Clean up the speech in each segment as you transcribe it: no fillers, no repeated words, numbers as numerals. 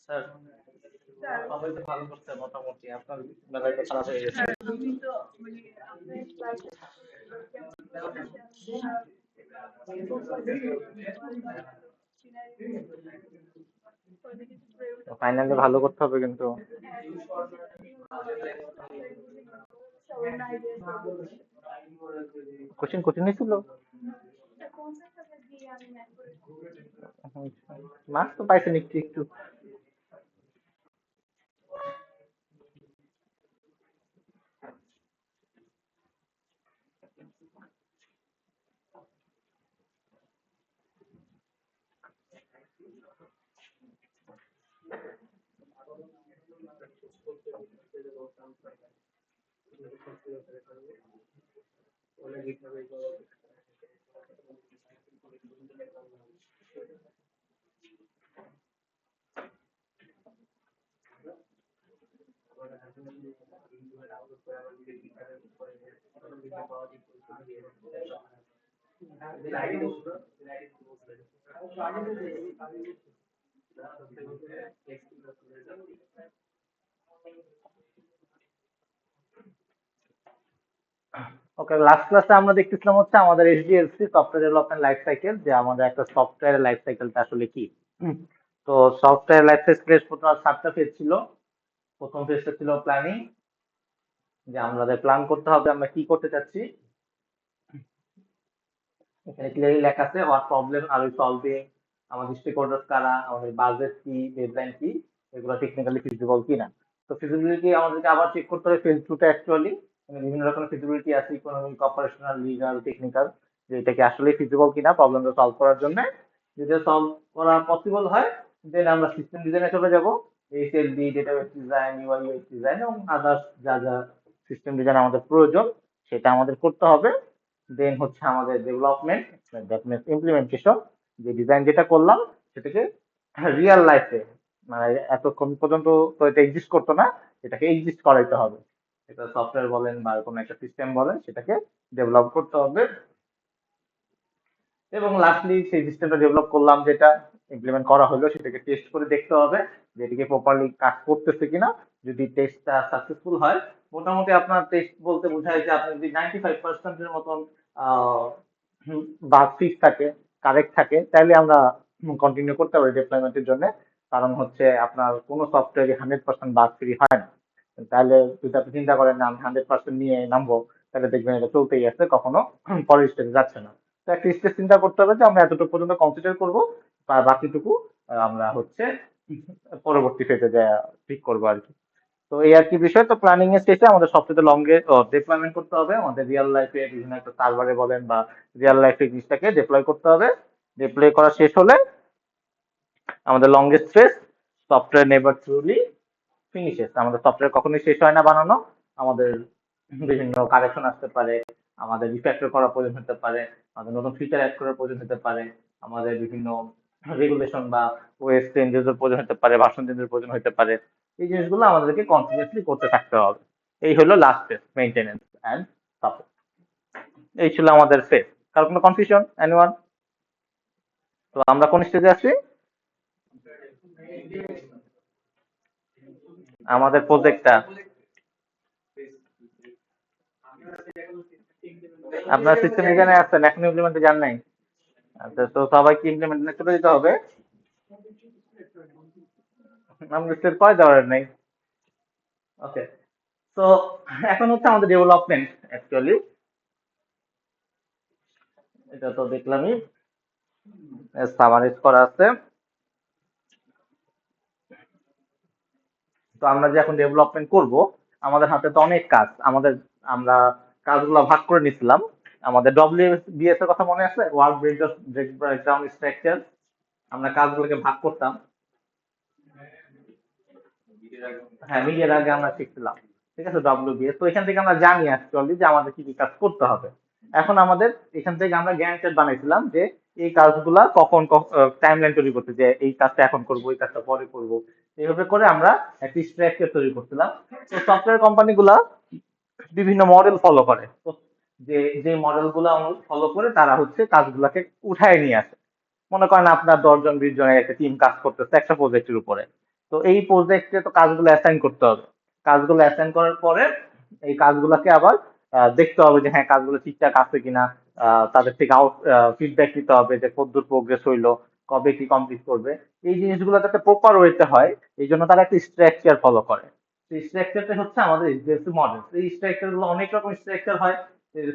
Sir সবাই তো ভালো করছে মোটামুটি, আপনার বেলায় তো খারাপ হয়ে গেছে। ফাইনালি ভালো করতে হবে কিন্তু। কোচিং কোচিং ছিল, মার্কস তো পাইছেন একটু একটু। ওকে, লাস্ট ক্লাসে আমরা দেখতেছিলাম হচ্ছে আমাদের এসডিএলসি সফটওয়্যার ডেভেলপমেন্ট লাইফ সাইকেল, যে আমাদের একটা সফটওয়্যার লাইফ সাইকেলটা আসলে কি। হুম, তো সফটওয়্যার লাইফ সাইকেলের টোটাল 7টা ফেজ ছিল। প্রথম ফেজটা ছিল প্ল্যানিং, যে আমাদের প্ল্যান করতে হবে আমরা কি করতে চাচ্ছি। এখানে ক্লিয়ারলি লেখা আছে what problem are we solving, আমাদের স্টেক হোল্ডার্স কারা, আমাদের বাজেট কি, ডেডলাইন কি, এগুলো টেকনিক্যালি ফিজিবল কিনা। তো ফিজিবিলিটি আমাদেরকে আবার চেক করতে হবে ফেজ টুতে অ্যাকচুয়ালি। বিভিন্ন রকমের ফিজিবিলিটি আছে, ইকোনমিক, অপারেশনাল, লিগাল, টেকনিক্যাল, যে এটা কি আসলে ফিজিবল কিনা প্রবলেমটা সলভ করার জন্য। যদি সলভ করা পসিবল হয় দেন আমরা সিস্টেম ডিজাইনে চলে যাব। HLD, database design, UI UX design এবং আদার্স যা যা সিস্টেম ডিজাইন আমাদের প্রয়োজন সেটা আমাদের করতে হবে। দেন হচ্ছে আমাদের ডেভেলপমেন্ট, দ্যাট মিনস ইমপ্লিমেন্টেশন, যে ডিজাইন যেটা করলাম সেটাকে রিয়েল লাইফে, মানে এতক্ষণ পর্যন্ত তো এটা এক্সিস্ট করতো না, এটাকে এক্সিস্ট করাইতে হবে। এটা সফটওয়্যার বলেন বা কোনো একটা সিস্টেম বলেন, সেটাকে ডেভেলপ করতে হবে। এবং লাস্টলি সেই সিস্টেমটা ডেভেলপ করলাম, যেটা ইমপ্লিমেন্ট করা হলো সেটাকে টেস্ট করে দেখতে হবে যে এটাকে প্রপারলি কাজ করতেছে কিনা। যদি টেস্টটা সাকসেসফুল হয়, মোটামুটি আপনার টেস্ট বলতে বোঝায় যে আপনি যদি 95%-এর মতন বাগ ফিক্স থাকে, কারেক্ট থাকে, তাহলে আমরা কন্টিনিউ করতে পারি ডিপ্লয়মেন্টের জন্য। কারণ হচ্ছে আপনার কোনো সফটওয়্যারই 100% বাগ ফ্রি হয় না। তাহলে যদি আপনি চিন্তা করেন না আমি 100% নিয়ে নামবো, তাহলে দেখবেন এটা চলতেই আছে, কখনো পরের স্টেজে যাচ্ছে না। তো একটা স্টেজ চিন্তা করতে হবে যে আমরা এতটুকু পর্যন্ত কনসিডার করবো, আর বাকিটুকু আমরা হচ্ছে পরবর্তী ফেজে যা ঠিক করবো আর কি। তো এই আর কি বিষয়। তো প্ল্যানিং এর স্টেজে আমাদের সবচেয়ে লঙ্গে ডিপ্লয়মেন্ট করতে হবে, আমাদের রিয়েল লাইফে বিভিন্ন একটা সার্ভারে বলেন বা রিয়েল লাইফে জিনিসটাকে ডিপ্লয় করতে হবে। ডিপ্লয় করা শেষ হলে আমাদের longest phase, software never truly finishes, আমাদের সফটওয়্যার কখনোই শেষ হয় না বানানো। আমাদের বিভিন্ন কারেকশন আসতে পারে, আমাদের রিফ্যাক্টর করার প্রয়োজন হতে পারে, আমাদের নতুন ফিচার অ্যাড করার প্রয়োজন হতে পারে, আমাদের বিভিন্ন রেগুলেশন বা ওএস চেঞ্জেস এর প্রয়োজন হতে পারে, ভার্সন চেঞ্জের প্রয়োজন হতে পারে। এই জিনিসগুলো আমাদেরকে কন্টিনিউসলি করতে থাকতে হবে। এই হলো last phase, maintenance and support. এই ছিল আমাদের ফেজ। কার কোনো কনফিউশন এনিওয়ান? তো আমরা কোন স্টেজে আছি? আমাদের প্রজেক্টটা আপনার সিস্টেম এখানে আসছেন, এখন ইমপ্লিমেন্টে যান নাই? আচ্ছা, তো সবাইকে ইমপ্লিমেন্টে চলে যেতে হবে। আমাদের স্টেজ কয় দেওয়ার নাই। ওকে, তো এখন হচ্ছে আমাদের ডেভেলপমেন্ট অ্যাকচুয়ালি। এটা তো দেখলামই, সামারাইজ করা আছে। তো আমরা যে এখন ডেভেলপমেন্ট করব, আমাদের হাতে তো অনেক কাজ। আমরা কাজগুলো ভাগ করে নিছিলাম। আমাদের ডব্লিউবিএস এর কথা মনে আছে, ওয়ার্ক ব্রেকডাউন স্ট্রাকচার। আমরা কাজগুলোকে ভাগ করতাম। হ্যাঁ, মিডিয়ার আগে আমরা শিখছিলাম। ঠিক আছে, ডব্লিউবিএস। তো এখান থেকে আমরা জানি অ্যাকচুয়ালি যে আমাদের কি কি কাজ করতে হবে। এখন আমাদের এখান থেকে আমরা গ্যান্ট বানাইছিলাম যে এই কাজগুলা কখন টাইম লাইন তৈরি করতে, যে এই কাজটা এখন করব, এই কাজটা পরে করব। এইভাবে করে আমরা একটা স্ট্রাকচার তৈরি করছিলাম। তো সফটওয়্যার কোম্পানিগুলা বিভিন্ন মডেল ফলো করে। তো যে যে মডেলগুলো ফলো করে তারা হচ্ছে কাজগুলোকে উঠায় নিয়ে আসে। মনে করেন আপনার 10 জন 20 জনের একটা টিম কাজ করতেছে একটা প্রজেক্টের উপরে। তো এই প্রজেক্টে তো কাজগুলো অ্যাসাইন করতে হবে। কাজগুলো অ্যাসাইন করার পরে এই কাজগুলোকে আবার দেখতে হবে যে হ্যাঁ কাজগুলো ঠিকঠাক আছে কিনা। তাদের থেকে ফিডব্যাক নিতে হবে যে কতদূর প্রোগ্রেস হইলো, কবে কি কমপ্লিট করবে। এই জিনিসগুলো যাতে প্রপার ওয়েতে হয় এই জন্য তারা একটা স্ট্রাকচার ফলো করে। সেই স্ট্রাকচারটা হচ্ছে আমাদের এইচডিএফসি মডেল। এই স্ট্রাকচার গুলো অনেক রকম স্ট্রাকচার হয়।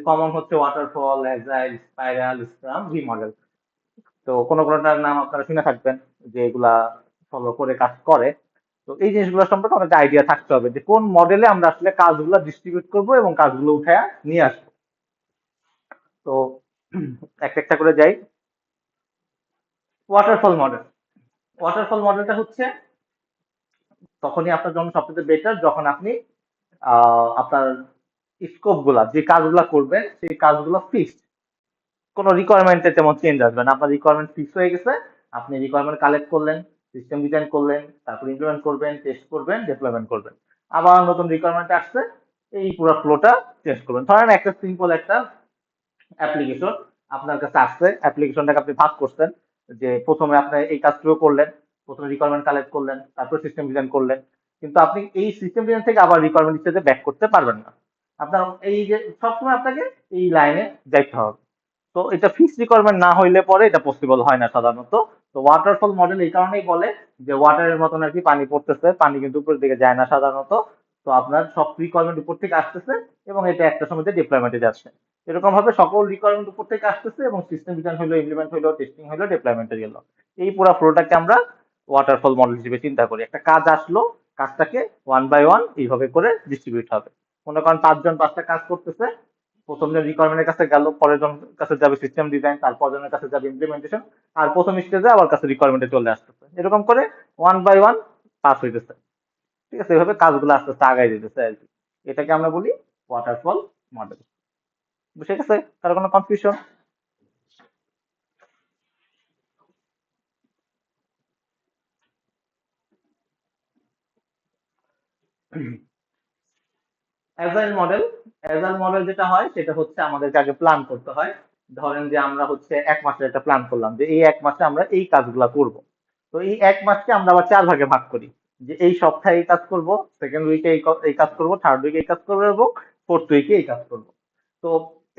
কমন হচ্ছে waterfall, agile, spiral, scrum, V model. তো কোনো কোনোটার নাম আপনারা শুনে থাকবেন যে এগুলা ফলো করে কাজ করে। তো এই জিনিসগুলো সম্পর্কে আমাদের আইডিয়া থাকতে হবে যে কোন মডেলে আমরা আসলে কাজগুলো ডিস্ট্রিবিউট করব এবং কাজগুলো উঠায় নিয়ে আসবো। তো একটা একটা করে যাই। Waterfall model. ওয়াটারফল মডেলটা হচ্ছে তখনই আপনার জন্য সবচেয়ে বেটার যখন আপনি আপনার স্কোপ গুলা যে কাজগুলা করবেন সেই কাজগুলো ফিক্সড। কোনো রিকোয়ারমেন্টে তেমন চেঞ্জ আসবে না। আপনার রিকোয়ারমেন্ট ফিক্স হয়ে গেছে, আপনি রিকোয়ারমেন্ট কালেক্ট করলেন, সিস্টেম ডিজাইন করলেন, তারপর ইমপ্লিমেন্ট করবেন, টেস্ট করবেন, ডিপ্লয়মেন্ট করবেন। আবার নতুন রিকোয়ারমেন্ট আসছে, এই পুরো ফ্লোটা চেঞ্জ করবেন। ধরেন একটা সিম্পল একটা অ্যাপ্লিকেশন আপনার কাছে আসছে, অ্যাপ্লিকেশনটাকে আপনি ভাগ করছেন যে প্রথমে আপনি এই কাজগুলো করলেন, প্রথমে রিকোয়ারমেন্ট কালেক্ট করলেন, তারপর সিস্টেম ডিজাইন করলেন। কিন্তু আপনি এই সিস্টেম ডিজাইন থেকে আবার রিকোয়ারমেন্ট হিসেবে ব্যাক করতে পারবেন না। আপনার এই যে সবসময় আপনাকে এই লাইনে যাইতে হবে। তো এটা ফিক্সড রিকোয়ারমেন্ট না হইলে পরে এটা পসিবল হয় না সাধারণত। তো ওয়াটারফল মডেল এই কারণেই বলে যে ওয়াটারের মতন আর কি পানি পড়তেছে, পানি কিন্তু উপরের দিকে যায় না সাধারণত। তো আপনার সব রিকোয়ারমেন্ট উপর থেকে আসতেছে এবং এটা একটা সময় ডিপ্লয়মেন্টে যাচ্ছে। এরকম ভাবে সকল রিকোয়ারমেন্ট উপর থেকে আসতেছে এবং সিস্টেম ডিজাইন হলো, ইমপ্লিমেন্ট হলো, টেস্টিং হলো, ডিপ্লয়মেন্টে গেল। এই পুরো ফ্লোটাকে আমরা ওয়াটারফল মডেল হিসেবে চিন্তা করি। একটা কাজ আসলো, কাজটাকে ওয়ান বাই ওয়ান এইভাবে করে ডিস্ট্রিবিউট হবে। মনে করেন 5 জন 5টা কাজ করতেছে, প্রথম জন রিকোয়ারমেন্টের কাছে গেল, পরের জন কাছে যাবে সিস্টেম ডিজাইন, তারপর জনের কাছে যাবে ইমপ্লিমেন্টেশন, আর প্রথম স্টেজে আবার কাছে রিকোয়ারমেন্টে চলে আসতেছে। এরকম করে ওয়ান বাই ওয়ান পাস হইতেছে। ঠিক আছে, এভাবে কাজগুলো আস্তে আস্তে আগাই দিতেছে আর কি। এটাকে আমরা বলি ওয়াটারফল মডেল। বুঝে গেছে? কারো কোনো confusion? Agile model. Agile model যেটা হয় সেটা হচ্ছে আমাদেরকে আগে প্ল্যান করতে হয়। ধরেন যে আমরা হচ্ছে 1 মাসের একটা প্ল্যান করলাম যে এই 1 মাসে আমরা এই কাজগুলা করব। তো এই 1 মাসকে আমরা আবার 4 ভাগে ভাগ করি যে এই সপ্তাহে এই কাজ করব, সেকেন্ড উইকে এই কাজ করব, থার্ড উইকে এই কাজ করবো এবং ফোর্থ উইকে এই কাজ করব। তো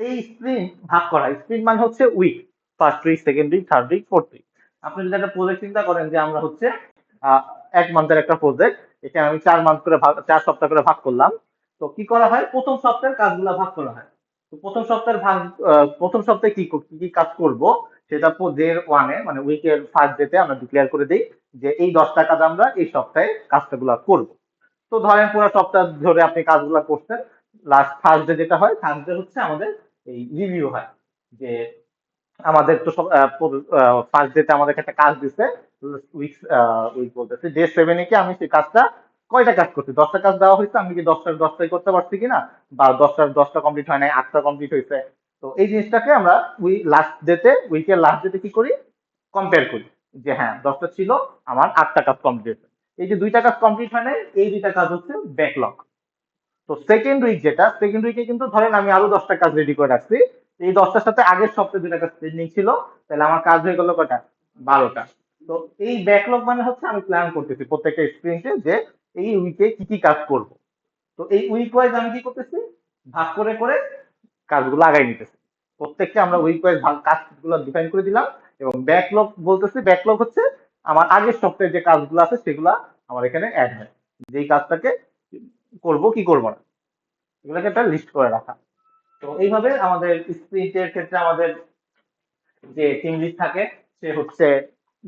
এই স্প্রিন্ট ভাগ করা, স্প্রিন্ট মানে হচ্ছে week, first week, second week, third week, fourth week. আপনি যদি একটা প্রজেক্ট চিন্তা করেন যে আমরা হচ্ছে আহ 1 মান্থের একটা প্রজেক্ট, এটা আমি 4 মান্থ করে ভাগ, 4 সপ্তাহ করে ভাগ করলাম। তো কি করা হয়, প্রথম সপ্তাহের কাজগুলো ভাগ করা হয়। তো প্রথম সপ্তাহের ভাগ, প্রথম সপ্তাহে কি কি কি কাজ করব সেটা ডে ওয়ানে মানে উইকের ফার্স্ট ডেতে আমরা ডিক্লেয়ার করে দিই যে এই 10টা কাজ আমরা এই সপ্তাহে কাজগুলো করব। তো ধরেন পুরো সপ্তাহ ধরে আপনি কাজগুলো করছেন, লাস্ট ফার্স্ট ডে যেটা হয়, ফার্স্ট ডে হচ্ছে আমাদের এই রিভিউ হয় যে আমাদের তো সব ফার্স্ট ডেতে আমাদেরকে একটা কাজ দিচ্ছে। উইক উইক বলতেছে ডে 7-এ কি আমি সেই কাজটা কয়টা কাজ করছি, 10টা কাজ দেওয়া হয়েছে, আমি কি 10টার 10টাই করতে পারছি কিনা, বা 10টার 10টা কমপ্লিট হয় নাই, 8টা কমপ্লিট হয়েছে। তো এই জিনিসটাকে আমরা উইকের লাস্ট ডেতে কি করি, কম্পেয়ার করি যে হ্যাঁ 10টা ছিল, আমার 8টা কাজ কমপ্লিট হয়েছে। এই যে 2টা কাজ কমপ্লিট হয় নাই, এই 2টা কাজ হচ্ছে ব্যাকলগ। তো সেকেন্ড উইক যেটা, সেকেন্ড উইকে কিন্তু ধরেন আমি আরো 10টা কাজ রেডি করে রাখছি, এই 10টার সাথে আগের সপ্তাহে 2টা কাজ পেন্ডিং ছিল, তাহলে আমার কাজ হয়ে গেল কটা, 12টা। তো এই ব্যাকলগ মানে হচ্ছে আমি প্ল্যান করতেছি প্রত্যেকটা স্প্রিন্টে যে এই উইকে কি কি কাজ করব। তো এই উইক ওয়াইজ আমি কি করতেছি, ভাগ করে করে কাজগুলো আগাই নিতেছি। প্রত্যেককে আমরা উইক ওয়াইজ ভাগ কাজগুলো ডিফাইন করে দিলাম। এবং ব্যাকলগ বলতেছি, ব্যাকলগ হচ্ছে আমার আগের সপ্তাহে যে কাজগুলো আছে সেগুলা আমার এখানে অ্যাড হয়, যেই কাজটাকে করব কি করব না, এগুলোকে একটা লিস্ট করে রাখা। তো এইভাবে আমাদের স্প্রিন্টের ক্ষেত্রে আমাদের যে টিম লিড থাকে সে হচ্ছে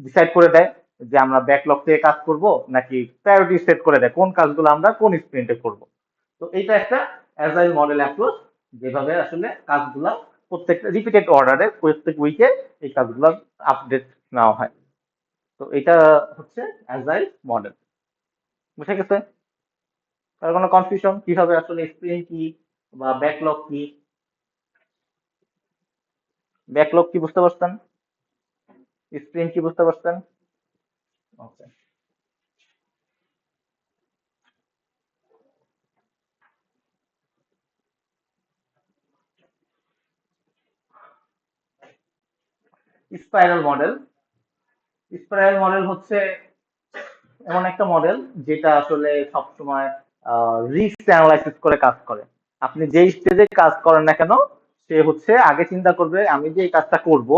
ডিসাইড করে দেয় যে আমরা ব্যাকলগ থেকে কাজ করব নাকি প্রায়োরিটি সেট করে দেয় কোন কাজগুলো আমরা কোন স্প্রিন্টে করব। তো এটা একটা অ্যাজাইল মডেল অ্যাপ্রোচ, যেভাবে আসলে কাজগুলা প্রত্যেকটা রিপিটেড অর্ডারে প্রত্যেক উইকে এই কাজগুলো আপডেট নেওয়া হয়। তো এটা হচ্ছে অ্যাজাইল মডেল। বুঝে গেছে? আর কোনো কনফিউশন কিভাবে আসলে স্প্রিন্ট কি বা ব্যাকলগ কি? ব্যাকলগ কি বুঝতে পারছেন? স্প্রিন্ট কি বুঝতে পারছেন? Okay. Spiral model. Spiral model হচ্ছে এমন একটা মডেল যেটা আসলে সবসময় রিস্ক অ্যানালাইসিস করে কাজ করে। আপনি যেই স্টেজে কাজ করেন না কেন, সে হচ্ছে আগে চিন্তা করবে আমি যে এই কাজটা করব,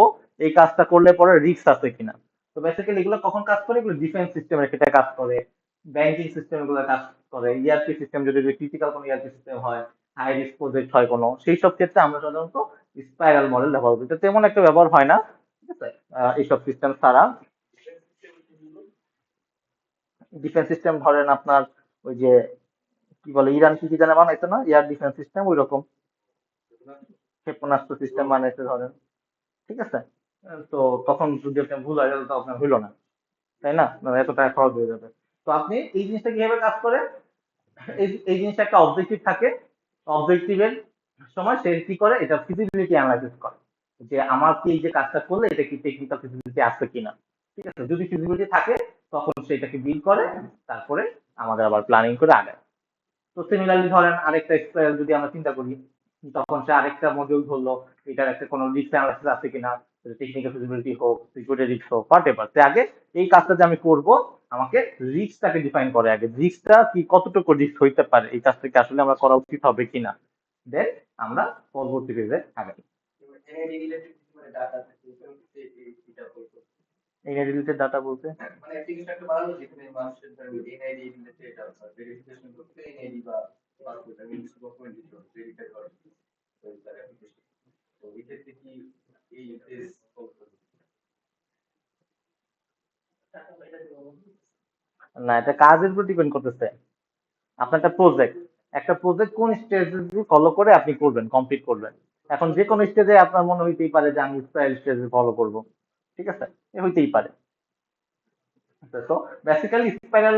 এই কাজটা করলে পরে রিস্ক আছে কিনা। তো বেসিক্যালি এগুলো কখন কাজ করে, এগুলো ডিফেন্স সিস্টেমের ক্ষেত্রে কাজ করে, ব্যাংকিং সিস্টেম এগুলো কাজ করে, ইআরপি সিস্টেম যদি ক্রিটিক্যাল কোনো ইআরপি সিস্টেম হয়, হাই রিস্ক প্রজেক্ট হয় কোনো, সেই সব ক্ষেত্রে আমরা সাধারণত স্পাইরাল মডেল ব্যবহার করি। এটা তেমন একটা ব্যবহার হয় না, ঠিক আছে, এইসব সিস্টেম ছাড়া। ডিফেন্স সিস্টেম ধরেন আপনার ওই যে কি বলে, ইরান কি কি জানে বানাইতো না এয়ার ডিফেন্স সিস্টেম, ওই রকম ক্ষেপণাস্ত্র সিস্টেম বানাইতে ধরেন, ঠিক আছে। তো তখন যদি আপনার ভুল হয়ে গেল তো আপনার হইলো না, তাই না, মানে এত টাকা খরচ হয়ে যাবে। তো আপনি এই জিনিসটা কিভাবে কাজ করে, এই জিনিসটা একটা অবজেক্টিভ থাকে, অবজেক্টিভের সময় সে কি করে, এটা ফিজিবিলিটি অ্যানালাইসিস করে যে আমার কি এই যে কাজটা করলে এটা কি টেকনিক্যাল ফিজিবিলিটি আছে কিনা, ঠিক আছে। যদি ফিজিবিলিটি থাকে তখন সেটাকে বিল করে, তারপরে আমাদের আবার প্ল্যানিং করে আগায়। তো সিমিলারলি ধরেন আরেকটা এক্সপায়ার যদি আমরা চিন্তা করি, তখন সে আরেকটা মডিউল ধরলো, এটার একটা কোনো রিস্ক অ্যানালাইসিস আছে কিনা, টেকনিক্যাল ফিজিবিলিটি হোক, সিকিউরিটি রিস্ক হোক, হোয়াট এভার, সে আগে এই কাজটা যে আমি করব, আমাকে রিস্কটাকে ডিফাইন করে আগে, রিস্কটা কি, কতটুকু রিস্ক হইতে পারে, এই কাজটাকে আসলে আমরা করা উচিত হবে কিনা, দেন আমরা পরবর্তী ফেজে আগাই। এই রিলেটেড ডাটা বলতে না, এটা কাজের উপর ডিপেন্ড করতেছে। আপনার একটা প্রজেক্ট কোন স্টেজে ফলো করে আপনি করবেন, কমপ্লিট করবেন। এখন যে কোনো স্টেজে আপনার মনে হইতেই পারে যে আমি স্টাইল স্টেজে ফলো করব, ঠিক আছে, এ হইতেই পারে। তো বেসিক্যালি স্পাইরাল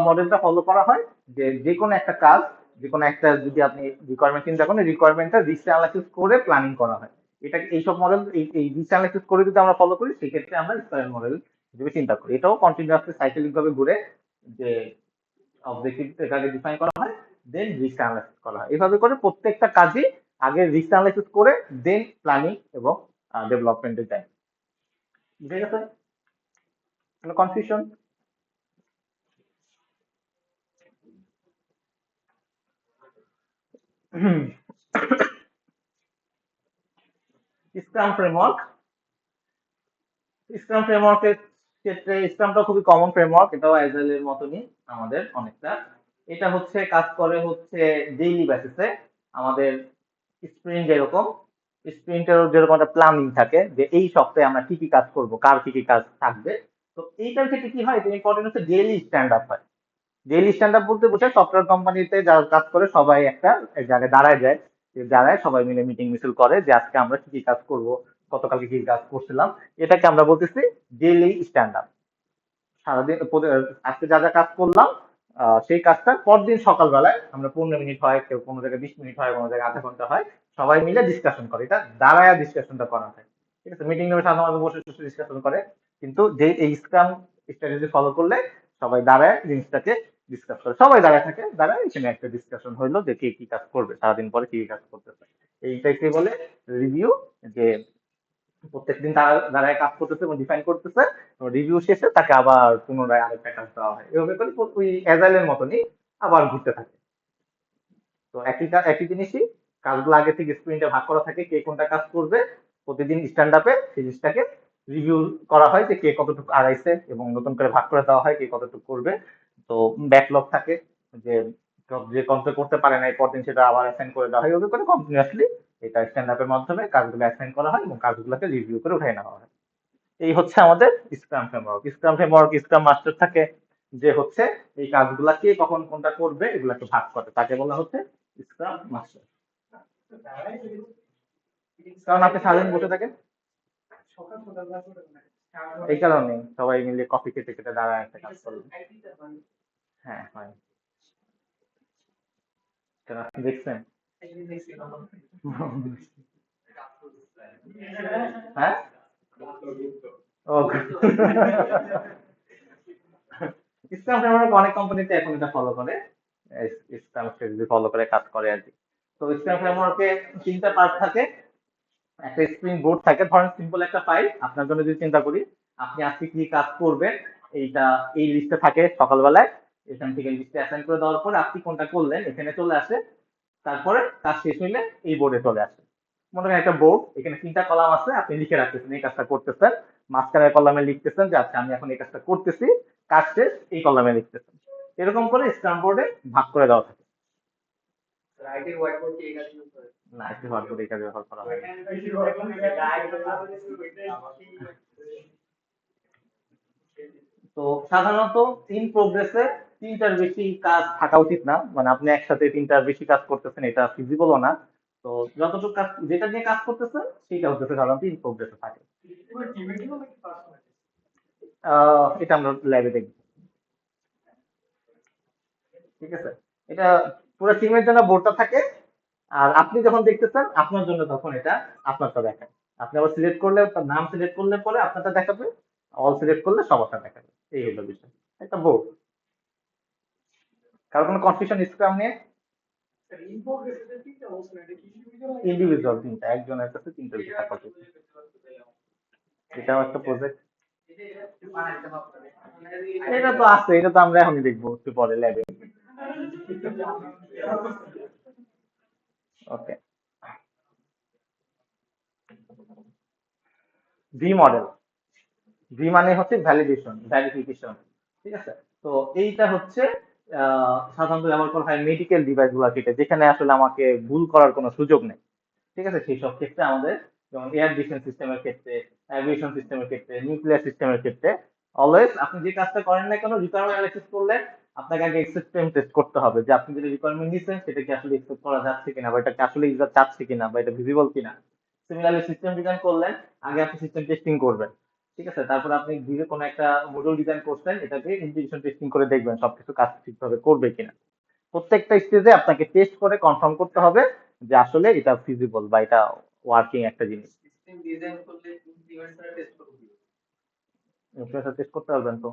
মডেলটা ফলো করা হয় যে যে কোনো একটা কাজ, যে কোনো একটা যদি আপনি রিকোয়ারমেন্ট চিন্তা করেন, রিকোয়ারমেন্টটা রিস্ক অ্যানালাইসিস করে প্ল্যানিং করা হয়। এটা এইসব মডেল, এই রিস্ক অ্যানালাইসিস করে যদি আমরা ফলো করি, সেক্ষেত্রে আমরা স্পাইরাল মডেল হিসেবে চিন্তা করি। এটাও কন্টিনিউয়াসলি সাইকেলিক ভাবে ঘুরে, যে অবজেক্টিভ এটাকে ডিফাইন করা হয়, দেন রিস্ক অ্যানালাইসিস করা হয়। এভাবে করে প্রত্যেকটা কাজই আগে রিস্ক অ্যানালাইসিস করে দেন প্ল্যানিং এবং ডেভেলপমেন্টে যায়। বুঝে গেছে? কোনো কনফিউশন? Scrum framework. স্ক্রাম ফ্রেমওয়ার্কের ক্ষেত্রে স্ক্রামটা খুবই কমন ফ্রেমওয়ার্ক, এটাও অ্যাজাইল এর মতনই আমাদের অনেকটা। এটা হচ্ছে কাজ করে হচ্ছে ডেইলি বেসিসে। আমাদের স্প্রিন্ট যেরকম, স্প্রিন্টের যেরকম একটা প্ল্যানিং থাকে যে এই সপ্তাহে আমরা কি কি কাজ করব, কার কি কি কাজ থাকবে। তো এইটার ক্ষেত্রে কি হয়, ইম্পর্টেন্ট হচ্ছে ডেইলি স্ট্যান্ড আপ হয়। ডেইলি স্ট্যান্ড আপ বলতে বোঝায় সফটওয়্যার কোম্পানিতে যারা কাজ করে সবাই একটা এক জায়গায় দাঁড়ায় যায়, যে দাঁড়ায় সবাই মিলে মিটিং মিছিল করে যে আজকে আমরা কি কি কাজ করব, গতকালকে কি কি কাজ করছিলাম। এটাকে আমরা বলতেছি ডেইলি স্ট্যান্ড আপ। সারাদিন আজকে যা যা কাজ করলাম, সেই কাজটা পরদিন সকালবেলায় আমরা 15 মিনিট হয়, কেউ কোনো জায়গায় 20 মিনিট হয়, কোনো জায়গায় আধা ঘন্টা হয়, সবাই মিলে ডিসকাশন করে, এটা দাঁড়ায় ডিসকাশনটা করা হয়, ঠিক আছে। মিটিং রুমে সাধারণত বসে বসে ডিসকাশন করে, কিন্তু যে এই স্ক্রাম স্ট্র্যাটেজি ফলো করলে সবাই দাঁড়ায় জিনিসটাকে ডিসকাস করে, সবাই দাঁড়ায় থাকে, দাঁড়ায় এখানে একটা ডিসকাশন হইলো যে কে কি কাজ করবে, সারাদিন পরে কি কি কাজ করতেছে। এইটাকে বলে রিভিউ, যে প্রত্যেকদিন তারা দাঁড়ায় কাজ করতেছে এবং ডিফাইন করতেছে, রিভিউ শেষে তাকে আবার পুনরায় আরেকটা কাজ দেওয়া হয়। এভাবে করে ওই অ্যাজাইলের মতনই আবার ঘুরতে থাকে। তো একই জিনিসই, কাজগুলো আগে থেকে স্প্রিন্টে ভাগ করা থাকে, কে কোনটা কাজ করবে। প্রতিদিন স্ট্যান্ড আপে সেই জিনিসটাকে রিভিউ করা হয় যে কে কতটুকু আগাইছে, এবং নতুন করে ভাগ করে দেওয়া হয় কে কতটুকু করবে। তো ব্যাকলগ থাকে, যে যে কমপ্লিট করতে পারে না পরদিন সেটা আবার অ্যাসাইন করে দেওয়া হয়। এভাবে করে কন্টিনিউয়াসলি এটা স্ট্যান্ড আপের মাধ্যমে কাজগুলো অ্যাসাইন করা হয় এবং কাজগুলোকে রিভিউ করে উঠাই নেওয়া হয়। এই হচ্ছে আমাদের scrum framework. Scrum framework scrum master থাকে, যে হচ্ছে এই কাজগুলা কে কখন কোনটা করবে এগুলাকে ভাগ করে, তাকে বলা হচ্ছে স্ক্রাম মাস্টার। কারণ আপনি সারাদিন বসে থাকেন, এই কারণে সবাই মিলে কফি খেতে খেতে দাঁড়ায় একটা কাজ করবে। হ্যাঁ হয়, সেটা আপনি দেখছেন। হ্যাঁ, ও স্ক্রাম ফ্রেমওয়ার্ক অনেক কোম্পানিতে এখন এটা ফলো করে, স্ক্রাম স্ট্র্যাটেজি ফলো করে কাজ করে আর কি। তো স্ক্রাম ফ্রেমওয়ার্কে 3টা পার্ট থাকে। একটা স্প্রিং বোর্ড থাকে, ধরেন সিম্পল একটা ফাইল আপনার জন্য যদি চিন্তা করি, আপনি আজকে কি কাজ করবেন এইটা এই লিস্টে থাকে সকালবেলায়, এখান থেকে লিস্টে অ্যাসাইন করে দেওয়ার পর আপনি কোনটা করলেন এখানে চলে আসে, তারপরে কাজ শেষ হইলে এই বোর্ডে চলে আসে। মনে করেন একটা বোর্ড, এখানে 3টা কলাম আছে, আপনি লিখে রাখতেছেন এই কাজটা করতেছেন, মাঝখানের কলামে লিখতেছেন যে আচ্ছা আমি এখন এই কাজটা করতেছি, কাজ শেষ এই কলামে লিখতেছেন। এরকম করে স্ক্রাম বোর্ডে ভাগ করে দেওয়া থাকে। না, একটি ভাগ করে এই কাজে ব্যবহার করা হয় না। তো সাধারণত ইন প্রোগ্রেসে 3টার বেশি কাজ থাকা উচিত না, মানে আপনি একসাথে 3টার বেশি কাজ করতেছেন এটা ফিজিবলও না। তো যতটুকু কাজ যেটা নিয়ে কাজ করতেছেন সেটা হচ্ছে সাধারণত ইন প্রোগ্রেসে থাকে। এটা আমরা ল্যাবে দেখব। ঠিক আছে, এটা পুরো টিমের জন্য বোর্ডটা থাকে, আর আপনি যখন দেখতেছেন আপনার জন্য তখন এটা আপনারটা দেখায়। আপনি আবার সিলেক্ট করলে তার নাম সিলেক্ট করলে পরে আপনারটা দেখাবে, অল সিলেক্ট করলে সবারটা দেখাবে। এই হলো বিষয়, একটা বোর্ড। কারো কোনো কনফিউশন স্ক্রাম নিয়ে? ইন্ডিভিজুয়াল 3টা, একজনের কাছে 3টা বেশি থাকা উচিত। এটাও একটা প্রজেক্ট। এটা তো আছে, এটা তো আমরা এখনই দেখবো একটু পরে ল্যাবে। ওকে, ভি মডেল। ভি মানে হচ্ছে ভ্যালিডেশন, ভ্যালিফিকেশন। ঠিক আছে, তো এইটা হচ্ছে সাধারণত ব্যবহার করা হয় মেডিকেল ডিভাইস গুলা থেকে, যেখানে আসলে আমাকে ভুল করার কোনো সুযোগ নেই। ঠিক আছে, সেই সব ক্ষেত্রে আমাদের, যেমন এয়ার ডিফেন্স সিস্টেমের ক্ষেত্রে, অ্যাভিয়েশন সিস্টেমের ক্ষেত্রে, নিউক্লিয়ার সিস্টেমের ক্ষেত্রে, অলওয়েজ আপনি যে কাজটা করেন না কেন, রিকোয়ারমেন্ট অ্যানালাইসিস করলে আপনাকে আগে এক্সেপ্টেন্স টেস্ট করতে হবে যে আপনি যেটা রিকোয়ারমেন্ট নিচ্ছেন সেটা কি আসলে এক্সেপ্ট করা যাচ্ছে কিনা, বা এটাকে আসলে ইউজার চাচ্ছে কিনা, বা এটা ভিজিবল কিনা। সিমিলারলি সিস্টেম ডিজাইন করলেন, আগে আপনি সিস্টেম টেস্টিং করবেন। ঠিক আছে, তারপর আপনি ধীরে কোনো একটা মডিউল ডিজাইন করছেন, এটাকে ইন্টিগ্রেশন টেস্টিং করে দেখবেন সবকিছু কাজ ঠিকভাবে করবে কিনা। প্রত্যেকটা স্টেজে আপনাকে টেস্ট করে কনফার্ম করতে হবে যে আসলে এটা ফিজিবল বা এটা ওয়ার্কিং একটা জিনিস। ইনফ্লুয়েন্সার টেস্ট করতে পারবেন তো?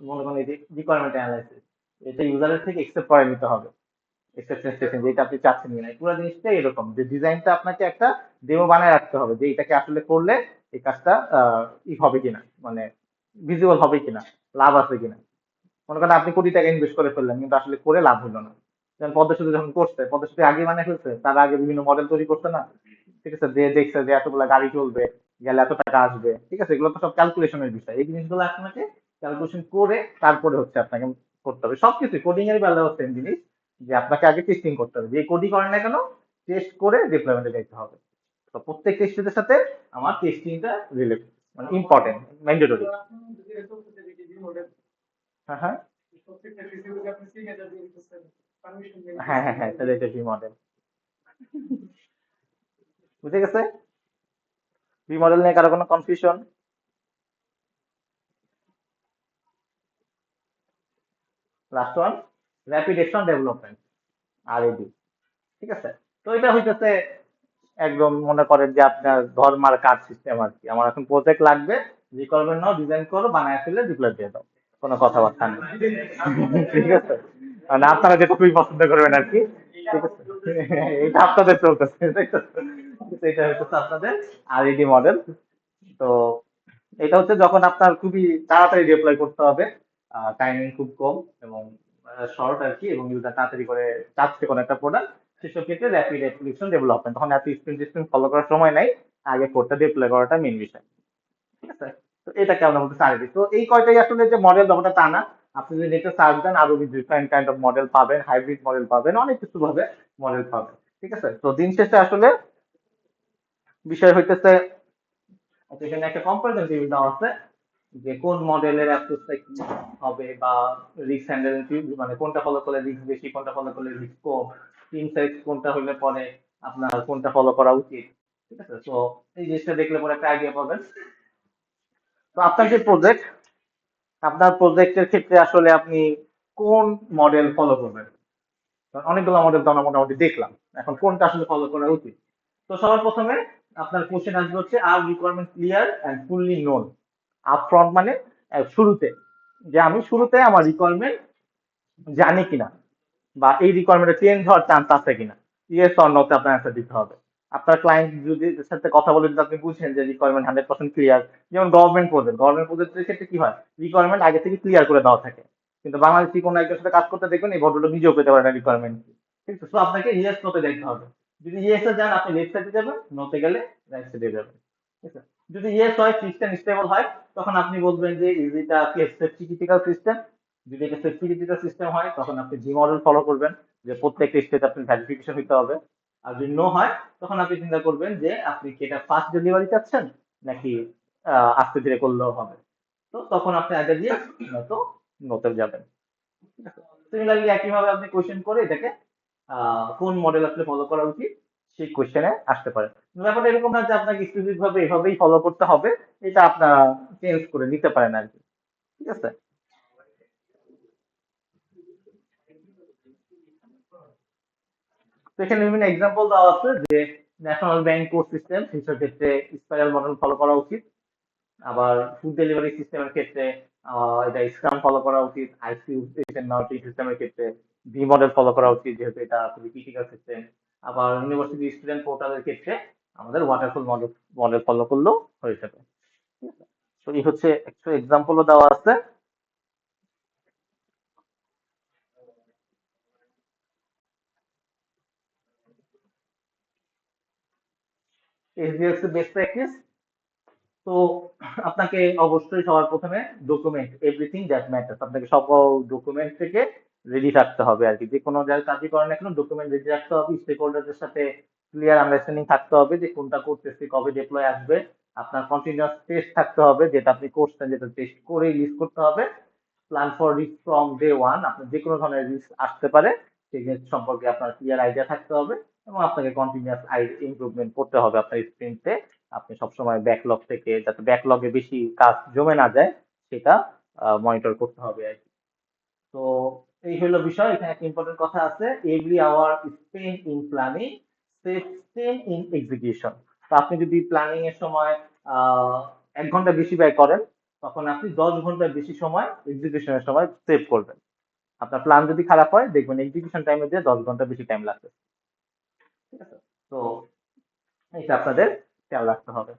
মনে করেন এই যে রিকোয়ারমেন্ট অ্যানালাইসিস, এটা ইউজারের থেকে একসেপ্ট করে নিতে হবে, এক্সেপ্টেন্স টেস্টিং, যেটা আপনি চাচ্ছেন কিনা। পুরো জিনিসটা এরকম যে ডিজাইনটা আপনাকে একটা ডেমো বানায় রাখতে হবে যে এটাকে আসলে করলে এই কাজটা ই হবে কিনা, মানে ভিজিবল হবে কিনা, লাভ আছে কিনা। মনে করেন আপনি কোটি টাকা ইনভেস্ট করে ফেললেন কিন্তু আসলে করে লাভ হলো না। যেমন পদ্মা সেতু যখন করছে, পদ্মা সেতু আগে বানিয়ে ফেলছে, তার আগে বিভিন্ন মডেল তৈরি করছে না। ঠিক আছে, যে দেখছে যে এতগুলা গাড়ি চলবে, গেলে এত টাকা আসবে। ঠিক আছে, এগুলো তো সব ক্যালকুলেশনের বিষয়, এই জিনিসগুলো আপনাকে ক্যালকুলেশন করে তারপরে হচ্ছে আপনাকে করতে হবে। সবকিছু কোডিং এর বেলাও সেম জিনিস, যে আপনাকে আগে টেস্টিং করতে হবে, যে কোডিং করেন না কেন টেস্ট করে ডিপ্লয়মেন্টে যাইতে হবে। তো প্রত্যেকটা স্টেজের সাথে আমার টেস্টিংটা রিলেটেড, মানে ইম্পর্টেন্ট, ম্যান্ডেটরি। হ্যাঁ হ্যাঁ, হ্যাঁ হ্যাঁ হ্যাঁ, তাহলে এটা ভি মডেল। বুঝে গেছে? ভি মডেল নিয়ে কারো কোনো confusion? Last one, rapid action development, RAD. ঠিক আছে, তো এটা হইতেছে একদম মনে করেন যে আপনার ধর্মার কার্ড সিস্টেম আর কি। আমার এখন প্রজেক্ট লাগবে, রিকোয়ারমেন্ট নাও, ডিজাইন করো, বানায় ফেলে ডিপ্লয় দিয়ে দাও, কোনো কথাবার্তা নেই। ঠিক আছে, মানে আপনারা যেটা খুবই পছন্দ করবেন আর কি। ঠিক আছে, এটা আপনাদের চলতেছে, তাই তো? এটা হচ্ছে আপনাদের আরইডি মডেল। তো এটা হচ্ছে যখন আপনার খুবই তাড়াতাড়ি ডিপ্লয় করতে হবে, টাইমিং খুব কম এবং শর্ট আর কি, এবং ইউজার তাড়াতাড়ি করে চাচ্ছে কোনো একটা প্রোডাক্ট, সেসব ক্ষেত্রে র্যাপিড অ্যাপ্লিকেশন ডেভেলপমেন্ট, তখন এত স্প্রিন্ট টেস্টিং ফলো করার সময় নাই, আগে কোডটা ডিপ্লয় করাটা মেন বিষয়। ঠিক আছে, তো এটাকে আমরা বলতে সার্ভিস। তো এই কয়টাই আসলে যে মডেল ব্যাপারটা তা না, আপনি যদি নেটে সার্চ দেন আরো ডিফারেন্ট কাইন্ড অফ মডেল পাবেন, হাইব্রিড মডেল পাবেন, অনেক কিছু ভাবে মডেল পাবেন। ঠিক আছে, তো দিন শেষে আসলে বিষয় হইতেছে, আচ্ছা, এখানে একটা কম্পারিজন টেবিল দেওয়া আছে যে কোন মডেলের অ্যাপ্রোচটা কি হবে, বা রিস্ক হ্যান্ডেল, মানে কোনটা ফলো করলে রিস্ক বেশি, কোনটা ফলো করলে রিস্ক কম, টিম সাইজ কোনটা হইলে পরে আপনার কোনটা ফলো করা উচিত। ঠিক আছে, তো এই জিনিসটা দেখলে পরে একটা আইডিয়া পাবেন। তো আপনার যে প্রজেক্ট, আপনার প্রজেক্টের ক্ষেত্রে আসলে আপনি কোন মডেল ফলো করবেন? কারণ অনেকগুলো মডেল তো আমরা মোটামুটি দেখলাম, এখন কোনটা আসলে ফলো করা উচিত? তো সবার প্রথমে আপনার কোশ্চেন আসবে হচ্ছে আর requirement clear and fully known. Upfront মানে শুরুতে, যে আমি শুরুতে আমার রিকোয়ারমেন্ট জানি কিনা, বা এই রিকোয়ারমেন্টে চেঞ্জ হওয়ার চান্স আছে কিনা, ইয়েস অর নোতে আপনার অ্যান্সার দিতে হবে। আপনার ক্লায়েন্ট যদি সাথে কথা বলে যদি আপনি বুঝেন যে রিকোয়ারমেন্ট 100% ক্লিয়ার, যেমন গভর্নমেন্ট প্রজেক্টের ক্ষেত্রে কি হয়, রিকোয়ারমেন্ট আগে থেকে ক্লিয়ার করে দেওয়া থাকে, কিন্তু বাংলাদেশি কোনো একজনের সাথে কাজ করতে দেখবেন এই ভদ্রলোক নিজেও পেতে পারে না রিকোয়ারমেন্ট, ঠিক আছে? তো আপনাকে ইয়েস নোতে দেখতে হবে। যদি ইয়েস এ যান আপনি লেফট সাইডে যাবেন, নোতে গেলে রাইট সাইডে যাবেন, ঠিক আছে? যদি ইয়েস হয়, সিস্টেম স্টেবল হয়, তখন আপনি বলবেন যে is it a safety critical system. যদি এটা সেফটি ক্রিটিক্যাল সিস্টেম হয় তখন আপনি জি মডেল ফলো করবেন, যে প্রত্যেকটা স্টেজ আপনি ভেরিফিকেশন হতে হবে। আর যদি নো হয় তখন আপনি চিন্তা করবেন যে আপনি কি এটা ফাস্ট ডেলিভারি চাচ্ছেন নাকি আস্তে ধীরে করলেও হবে। তো তখন আপনি আগে দিয়ে নয়তো নোতে যাবেন। সিমিলারলি একইভাবে আপনি কোশ্চেন করে এটাকে কোন মডেল আসলে ফলো করা উচিত সেই কোশ্চেনে আসতে পারে। ব্যাপারটা এরকম না যে আপনাকে স্পেসিফিক ভাবে এভাবেই ফলো করতে হবে, এটা আপনারা চেঞ্জ করে নিতে পারেন আর কি, ঠিক আছে? তো এখানে বিভিন্ন এক্সাম্পল দেওয়া আছে যে ন্যাশনাল ব্যাংক কোড সিস্টেম সেসব ক্ষেত্রে স্পাইরাল মডেল ফলো করা উচিত। আবার ফুড ডেলিভারি সিস্টেমের ক্ষেত্রে এটা স্ক্রাম ফলো করা উচিত। আইসিইউ সিস্টেমের ক্ষেত্রে ভি মডেল ফলো করা উচিত, যেহেতু এটা খুবই ক্রিটিক্যাল সিস্টেম। আবার ইউনিভার্সিটি স্টুডেন্ট পোর্টালের ক্ষেত্রে আমাদের ওয়াটারফল মডেল মডেল ফলো করলেও হয়ে যাবে, ঠিক আছে? তো এই হচ্ছে একটু এক্সাম্পলও দেওয়া আছে। এসডিএলসি বেস্ট প্র্যাকটিস। তো আপনাকে অবশ্যই সবার প্রথমে ডকুমেন্ট এভরিথিং দ্যাট ম্যাটার্স, আপনাকে সকল ডকুমেন্ট থেকে রেডি থাকতে হবে আর কি। যে কোনো জায়গায় কাজই করেন না কেন ডকুমেন্ট রেডি রাখতে হবে, স্টেক হোল্ডারদের সাথে ক্লিয়ার আন্ডারস্ট্যান্ডিং থাকতে হবে যে কোনটা করতেছি, কবে ডিপ্লয় আসবে। আপনার কন্টিনিউয়াস টেস্ট থাকতে হবে, যেটা আপনি করছেন যেটা টেস্ট করে লিস্ট করতে হবে। Plan for risk from day one, আপনার যে কোনো ধরনের রিস্ক আসতে পারে সেই জিনিস সম্পর্কে আপনার ক্লিয়ার আইডিয়া থাকতে হবে। এবং আপনাকে কন্টিনিউয়াস ইমপ্রুভমেন্ট করতে হবে আপনার স্প্রিন্টে। আপনি সবসময় ব্যাকলগ থেকে, যাতে ব্যাকলগে বেশি কাজ জমে না যায়, সেটা মনিটর করতে হবে আর কি। তো এই হলো বিষয়। এখানে একটা ইম্পর্টেন্ট কথা আছে, every hour spend in planning save 10 in execution. তো আপনি যদি প্ল্যানিং এর সময় 1 ঘন্টা বেশি ব্যয় করেন, তখন আপনি 10 ঘন্টা বেশি সময় এক্সিকিউশনের সময় সেভ করবেন। আপনার প্ল্যান যদি খারাপ হয় দেখবেন এক্সিকিউশন টাইমে দিয়ে 10 ঘন্টা বেশি টাইম লাগবে, ঠিক আছে? তো এটা আপনাদের খেয়াল রাখতে হবে,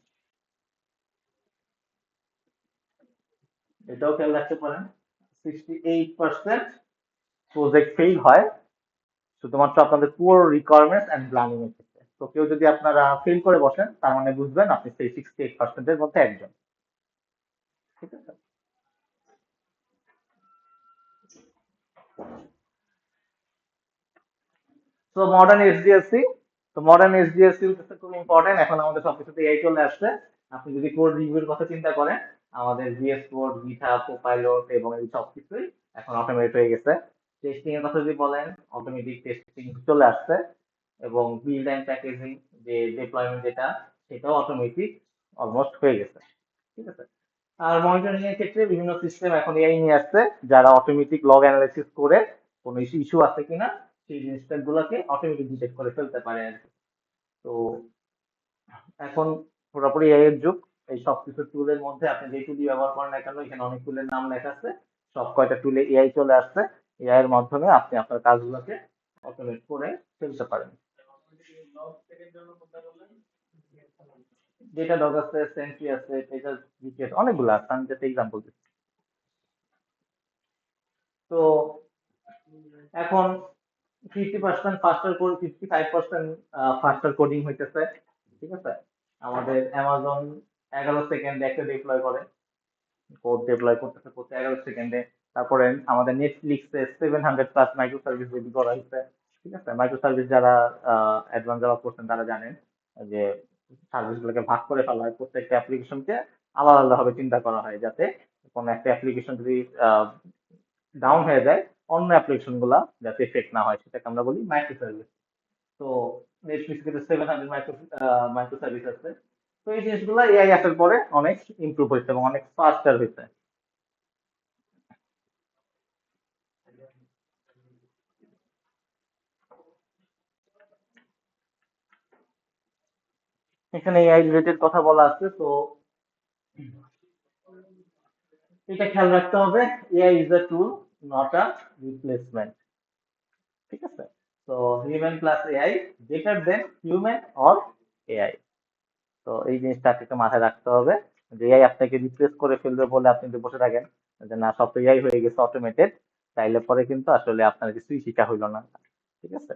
এটাও খেয়াল রাখতে পারেন। 68% প্রজেক্ট ফেল হয় শুধুমাত্র আপনাদের পুরো রিকোয়ারমেন্ট এন্ড প্ল্যানিং এর ক্ষেত্রে। তো কেউ যদি আপনারা ফেল করে বসেন তার মানে বুঝবেন আপনি সেই 68%-এর মধ্যে একজন, ঠিক আছে? তো মডার্ন এসডিএলসি হচ্ছে খুব ইম্পর্টেন্ট। এখন আমাদের সবকিছুতে এআই চলে আসছে। আপনি যদি কোড রিভিউর কথা চিন্তা করেন, আমাদের ভিএস কোড, গিটহাব, কোপাইলট এবং এই সবকিছুই এখন অটোমেট হয়ে গেছে। টেস্টিং এর কথা যদি বলেন, অটোমেটিক টেস্টিং চলে আসছে। এবং বিল্ড এন্ড প্যাকেজিং, যে ডিপ্লয়মেন্ট যেটা, সেটাও অটোমেটিক অলমোস্ট হয়ে গেছে, ঠিক আছে? আর মনিটরিং এর ক্ষেত্রে বিভিন্ন সিস্টেম এখন এআই নিয়ে আসছে, যারা অটোমেটিক লগ অ্যানালাইসিস করে কোনো ইস্যু আছে কিনা সেই জিনিসটা গুলাকে অটোমেটিক ডিটেক্ট করে ফেলতে পারে আর কি। তো এখন পুরোপুরি এআই এর যুগ। এই সব কিছু টুলের মধ্যে আপনি যে টুলই ব্যবহার করেন না কেন, এখানে অনেক টুলের নাম লেখা আছে। সব কয়টা টুলে এআই চলে আসছে, এআই এর মাধ্যমে আপনি আপনার কাজগুলোকে অটোমেট করে ফেলতে পারেন। যেটা ডগ আছে, সেন্সি আছে, এটা জিপিএস, অনেকগুলো আছে, আমি জাস্ট এক্সাম্পল দিচ্ছি। তো এখন 50% ফাস্টার কোড, 55% ফাস্টার কোডিং হইতেছে, ঠিক আছে? আমাদের অ্যামাজন 11 সেকেন্ডে একটা ডিপ্লয় করে, কোড ডিপ্লয় করতেছে প্রতি 11 সেকেন্ডে। তারপরে আমাদের নেটফ্লিক্সে 700+ মাইক্রো সার্ভিস রেডি করা হয়েছে, ঠিক আছে? মাইক্রো সার্ভিস যারা অ্যাডভান্স যারা করছেন তারা জানেন যে সার্ভিস গুলোকে ভাগ করে ফেলা হয়, প্রত্যেকটা অ্যাপ্লিকেশনকে আলাদা আলাদা ভাবে চিন্তা করা হয়, যাতে কোনো একটা অ্যাপ্লিকেশন যদি ডাউন হয়ে যায় অন্য অ্যাপ্লিকেশন গুলা যাতে এফেক্ট না হয়, সেটাকে আমরা বলি মাইক্রো সার্ভিস। তো নেটফ্লিক্স কিন্তু 700 মাইক্রো সার্ভিস আছে। তো এই জিনিসগুলো এআই আসার পরে অনেক ইমপ্রুভ হয়েছে এবং অনেক ফাস্টার হয়েছে। এখানে এআই রিলেটেড কথা বলা আছে, তো এটা খেয়াল রাখতে হবে, AI is a tool, not a replacement, ঠিক আছে? তো human plus AI better then human or AI. তো এই জিনিসটাকে একটু মাথায় রাখতে হবে যে এআই আপনাকে রিপ্লেস করে ফেলবে বলে আপনি যদি বসে থাকেন যে না সব তো এআই হয়ে গেছে অটোমেটেড, তাইলে পরে কিন্তু আসলে আপনার কিছুই শিখা হইলো না। ঠিক আছে?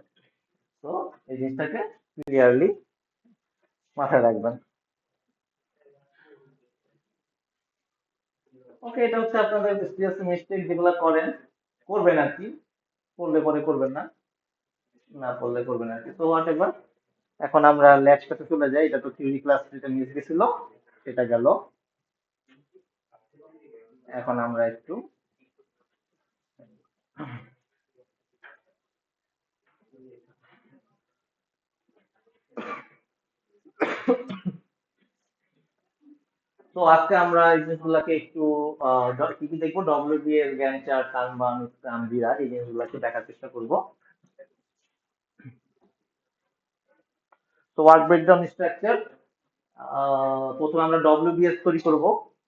তো এই জিনিসটাকে ক্লিয়ারলি মাথায় রাখবেন। ওকে, এটা হচ্ছে আপনাদের সিরিয়াস মিস্টেক যেগুলো করবেন আর কি, করলে পরে করবেন না, না করলে করবেন আর কি। তো হোয়াট এভার, এখন আমরা ল্যাবটাতে চলে যাই। এটা তো থিওরি ক্লাস যেটা মিস গেছিল সেটা গেল। এখন আমরা একটু তো আজকে আমরা এই জিনিসগুলোকে একটু কি কি দেখবো, ডব্লিউবিএস, গ্যান্ট চার্ট, কানবান, স্ক্রাম, জিরা, এই জিনিসগুলোকে দেখার চেষ্টা করব। তো ওয়ার্ক ব্রেকডাউন স্ট্রাকচার, প্রথমে আমরা ডব্লিউবিএস তৈরি করব।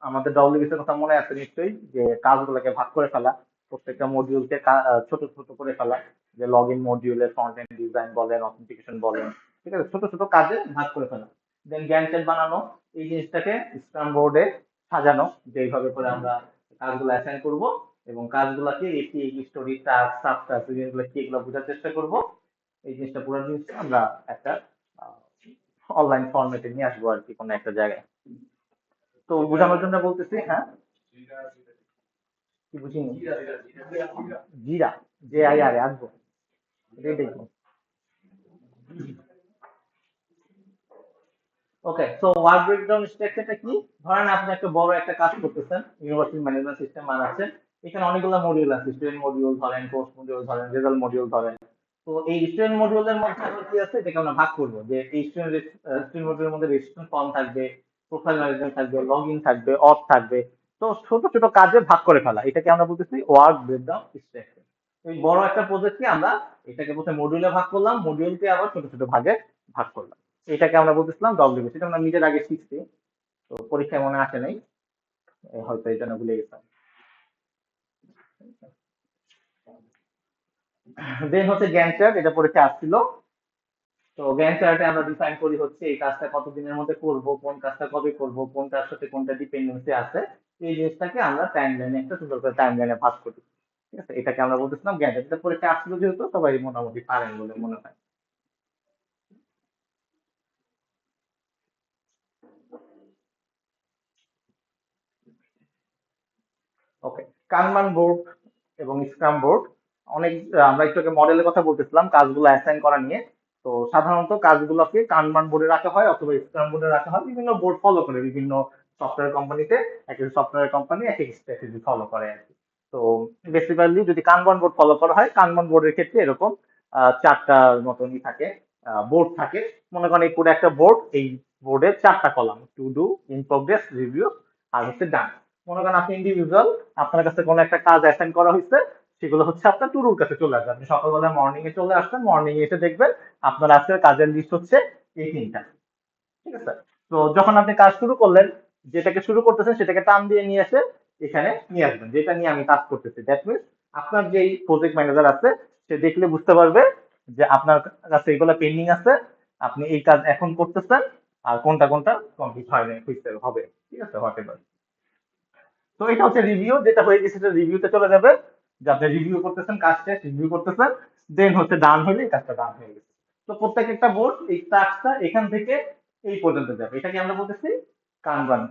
আমাদের ডব্লিউবিএস এর কথা মনে আছে নিশ্চয়ই, যে কাজগুলোকে ভাগ করে ফেলা, প্রত্যেকটা মডিউলকে ছোট ছোট করে ফেলা, যে লগ ইন মডিউলের ফ্রন্ট এন্ড ডিজাইন বলেন, অথেন্টিকেশন বলেন, ঠিক আছে, ছোট ছোট কাজে ভাগ করে ফেলা। দেন গ্যান্ট চার্ট বানানো, এই জিনিসটাকে স্ক্রাম বোর্ডে সাজানো, যে এইভাবে করে আমরা কাজগুলো অ্যাসাইন করব এবং কাজগুলোকে একটি স্টোরি, টাস্ক, সাব টাস্ক, এই জিনিসগুলো কি এগুলো বোঝার চেষ্টা করব। এই জিনিসটা পুরো জিনিসটা আমরা একটা অনলাইন ফরম্যাটে নিয়ে আসবো আর কি, কোনো একটা জায়গায়। তো বোঝানোর জন্য বলতেছি, হ্যাঁ, কি বুঝিনি? জিরা, জে আই আর এ আসবো, এটাই দেখবো। ওকে, সো ওয়ার্ক ব্রেকডাউন স্ট্রাকচারটা কি? ধরেন আপনি একটা বড় একটা কাজ করতেছেন, ইউনিভার্সিটি ম্যানেজমেন্ট সিস্টেম বানাচ্ছেন। এখানে অনেকগুলো মডিউল আছে, স্টুডেন্ট মডিউল ধরেন, কোর্স মডিউল ধরেন, রেজাল্ট মডিউল ধরেন। তো এই স্টুডেন্ট মডিউলের মধ্যে আবার কি আছে, এটাকে আমরা ভাগ করবো, যে এই স্টুডেন্ট মডিউলের মধ্যে রেজিস্ট্রেশন ফর্ম থাকবে, প্রোফাইল ম্যানেজমেন্ট থাকবে, লগ ইন থাকবে, অফ থাকবে। তো ছোট ছোট কাজে ভাগ করে ফেলা, এটাকে আমরা বলতেছি ওয়ার্ক ব্রেকডাউন স্ট্রাকচার। এই বড় একটা প্রজেক্টকে আমরা এটাকে প্রথমে মডিউলে ভাগ করলাম, মডিউলকে আবার ছোট ছোট ভাগে ভাগ করলাম। এটাকে আমরা বলতেছিলাম ডব্লিউবিসি, এটা আমরা নিজের আগে শিখছি, তো পরীক্ষায় মনে আসে নাই, হয়তো এই জন্য ভুলে গেছিলাম। দেন হচ্ছে গ্যান্ট চার্ট, এটা পরীক্ষায় আসছিল। তো গ্যান্ট চার্টে আমরা ডিফাইন করি হচ্ছে এই কাজটা কত দিনের মধ্যে করব, কোন কাজটা কবে করব, কোনটার সাথে কোনটা ডিপেন্ডেন্সি আছে, এই জিনিসটাকে আমরা টাইম লাইনে, একটা সুন্দর করে টাইম লাইনে ভাগ করি। ঠিক আছে, এটাকে আমরা বলতেছিলাম গ্যান্ট চার্ট। এটা পরীক্ষায় আসছিল যেহেতু সবাই মোটামুটি পারেন বলে মনে হয়। ওকে, কানবান বোর্ড এবং স্ক্রাম বোর্ড, অনেক আমরা একটু আগে মডেলের কথা বলতেছিলাম কাজগুলো অ্যাসাইন করা নিয়ে। তো সাধারণত কাজগুলোকে কানবান বোর্ডে রাখা হয় অথবা স্ক্রাম বোর্ডে রাখা হয়, বিভিন্ন বোর্ড ফলো করে, বিভিন্ন সফটওয়্যার কোম্পানিতে এক এক সফটওয়্যার কোম্পানি এক এক স্ট্র্যাটেজি ফলো করে আর কি। তো বেসিক্যালি যদি কানবান বোর্ড ফলো করা হয়, কানবান বোর্ডের ক্ষেত্রে এরকম চারটার মতনই থাকে, বোর্ড থাকে। মনে করেন এই পুরো একটা বোর্ড, এই বোর্ডের চারটা column, to do, in progress, review, আর হচ্ছে ডান। মনে করেন আপনি ইন্ডিভিজুয়াল, আপনার কাছে কোনো একটা কাজ অ্যাসাইন করা হয়েছে, সেগুলো হচ্ছে আপনার টুডুর কাছে চলে আসবে। আপনি সকালবেলা মর্নিং এ চলে আসবেন, মর্নিং এ এসে দেখবেন আপনার আজকের কাজের লিস্ট হচ্ছে এই তিনটা। ঠিক আছে? তো যখন আপনি কাজ শুরু করলেন, যেটাকে শুরু করতেছেন সেটাকে টান দিয়ে নিয়ে এসে এখানে নিয়ে আসবেন, যেটা নিয়ে আমি কাজ করতেছি। দ্যাট মিনস আপনার যেই প্রজেক্ট ম্যানেজার আছে, সে দেখলে বুঝতে পারবে যে আপনার কাছে এগুলো পেন্ডিং আছে, আপনি এই কাজ এখন করতেছেন, আর কোনটা কোনটা কমপ্লিট হয় নাই, হইতে হবে। ঠিক আছে, হোয়াট এভার। তো এটা হচ্ছে রিভিউ, যেটা হয়ে গেছে সেটা রিভিউতে চলে যাবে, যে আপনি রিভিউ করতেছেন, কাজটা রিভিউ করতেছেন। দেন হচ্ছে ডান হলে এই কাজটা ডান হয়ে গেছে। তো প্রত্যেক একটা বোর্ড এই টাস্কটা এখান থেকে এই পর্যন্ত যাবে, এটাকে আমরা বলতেছি কানবান।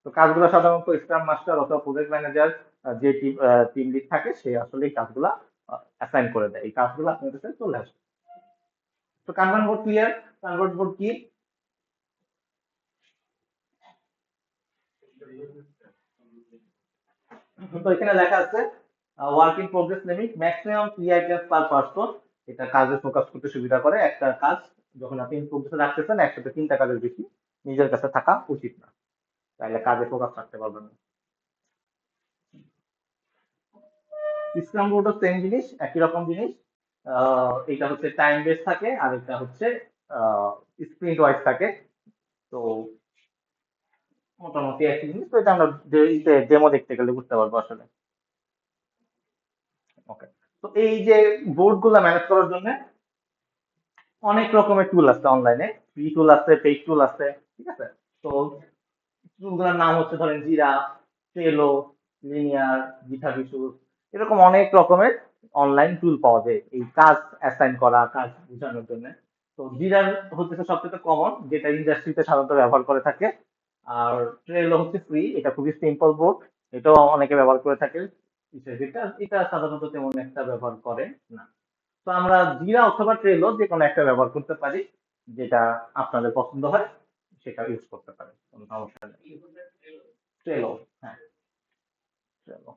তো কাজগুলো সাধারণত স্ক্রাম মাস্টার অথবা প্রজেক্ট ম্যানেজার, যে টিম লিড থাকে, সে আসলে এই কাজগুলা অ্যাসাইন করে দেয়, এই কাজগুলো আপনার কাছে চলে আসবে। তো কানবান বোর্ড ক্লিয়ার? কানবান বোর্ড কি? তো এখানে লেখা আছে work in progress limit maximum 3 items per person. এটা কাজে ফোকাস করতে সুবিধা করে। একটা কাজ যখন আপনি ইন প্রোগ্রেসে রাখতেছেন, একসাথে তিনটা কাজের বেশি নিজের কাছে থাকা উচিত না, তাহলে কাজে ফোকাস রাখতে পারবেন না। স্ক্রাম বোর্ডও সেম জিনিস, একই রকম জিনিস। এটা হচ্ছে টাইম বেস থাকে, আর এটা হচ্ছে স্প্রিন্ট ওয়াইজ থাকে। তো মোটামুটি একই জিনিস। তো এটা আমরা ডেমো দেখতে গেলে বুঝতে পারবো আসলে। ওকে, তো এই যে বোর্ড গুলা ম্যানেজ করার জন্য অনেক রকমের টুল আছে অনলাইনে, ফ্রি টুল আছে, পেইড টুল আছে, ঠিক আছে। তো টুলগুলোর নাম হচ্ছে ধরেন জিরা, ট্রেলো, লিনিয়ার, গিটাবিসুস, এরকম অনেক রকমের অনলাইন টুল পাওয়া যায় এই কাজ অ্যাসাইন করা, কাজ বোঝানোর জন্য। তো জিরার হচ্ছে সবচেয়ে কমন, যেটা ইন্ডাস্ট্রিতে সাধারণত ব্যবহার করে থাকে। আর ট্রেলো হচ্ছে ফ্রি, এটা খুবই সিম্পল বোর্ড, এটাও অনেকে ব্যবহার করে থাকে। এটা এটা সাধারণত তেমন একটা ব্যবহার করে না। তো আমরা জিরা অথবা ট্রেলো যে কোনো একটা ব্যবহার করতে পারি, যেটা আপনাদের পছন্দ হয় সেটা ইউজ করতে পারেন, কোনো সমস্যা নেই। ট্রেলো, হ্যাঁ, ট্রেলো।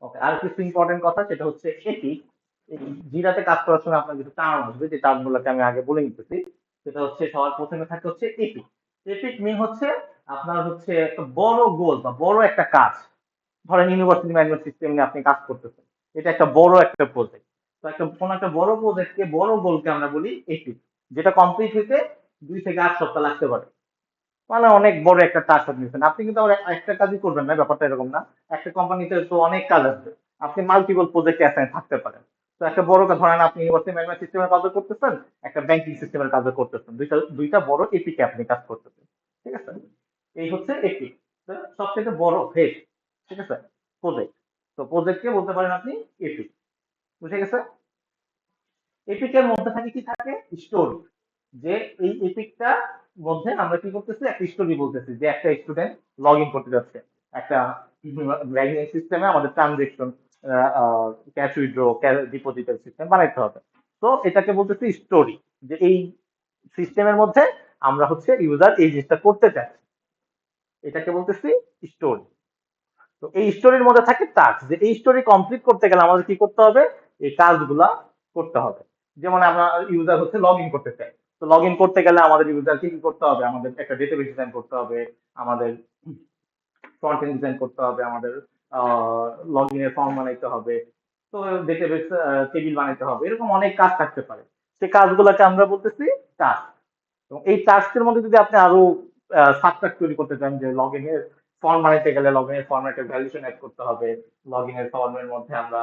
ওকে, আর কিছু ইম্পর্টেন্ট কথা, সেটা হচ্ছে এপিক। এই জিরাতে কাজ করার সময় আপনার কিছু টার্ম আসবে, যে টার্মগুলোকে আমি আগে বলে নিতেছি। সেটা হচ্ছে সবার প্রথমে থাকে হচ্ছে এপিক। এপিক মিন হচ্ছে আপনার হচ্ছে একটা বড় গোল বা বড় একটা কাজ। ধরেন ইউনিভার্সিটি ম্যানেজমেন্ট সিস্টেম নিয়ে আপনি কাজ করতেছেন, এটা একটা বড় একটা প্রজেক্ট। তো একটা কোনো একটা বড় প্রজেক্টকে, বড় গোলকে আমরা বলি এপিক, যেটা কমপ্লিট হতে 2 থেকে 8 সপ্তাহ লাগতে পারে। মানে অনেক বড় একটা টাস্ক আপনি নিচ্ছেন, আপনি কিন্তু আবার একটা কাজই করবেন না, ব্যাপারটা এরকম না। একটা কোম্পানিতে তো অনেক কাজ আছে, আপনি মাল্টিপল প্রজেক্টে অ্যাসাইন থাকতে পারেন। তো একটা বড় কাজ, ধরেন আপনি ইউনিভার্সিটি ম্যানেজমেন্ট সিস্টেমের কাজও করতেছেন, একটা ব্যাংকিং সিস্টেমের কাজও করতেছেন, দুইটা দুইটা বড় এপিকে আপনি কাজ করতেছেন, ঠিক আছে। এই হচ্ছে এপিক, সবচেয়ে বড় হেড, ঠিক আছে, প্রজেক্ট। তো প্রজেক্টকে বলতে পারেন আপনি এপিক, বুঝে গেছে। এপিকের মধ্যে থাকে কি, থাকে স্টোরি। যে এই এপিকটা মধ্যে আমরা কি করতেছি, একটা স্টোরি বলতেছি, যে একটা স্টুডেন্ট লগ ইন করতে যাচ্ছে একটা ব্যাংকিং সিস্টেমে, আমাদের ট্রানজেকশন, ক্যাশ উইথড্র, ডিপোজিটের সিস্টেম বানাইতে হবে। তো এটাকে বলতেছি স্টোরি, যে এই সিস্টেমের মধ্যে আমরা হচ্ছে ইউজার এই জিনিসটা করতে চাই, এটাকে বলতেছি স্টোরি। তো এই স্টোরির মধ্যে থাকে টাস্ক, যে এই স্টোরি কমপ্লিট করতে গেলে আমাদের কি করতে হবে, এই কাজগুলা করতে হবে। যেমন আমরা ইউজার হচ্ছে লগ ইন করতে চাই, তো লগ ইন করতে গেলে আমাদের ইউজারকে কি করতে হবে, আমাদের একটা ডেটাবেস ডিজাইন করতে হবে, আমাদের ফ্রন্ট এন্ড ডিজাইন করতে হবে, আমাদের লগ ইনের ফর্ম বানাইতে হবে, তো ডেটাবেস টেবিল বানাইতে হবে, এরকম অনেক কাজ থাকতে পারে। সেই কাজগুলোকে আমরা বলতেছি টাস্ক। এবং এই টাস্কের মধ্যে যদি আপনি আরো সাবটাস্ক তৈরি করতে চান, যে লগ ইনের ফর্ম বানাইতে গেলে লগ ইনের ফর্মে একটা ভ্যালুয়েশন অ্যাড করতে হবে, লগ ইনের ফর্মের মধ্যে আমরা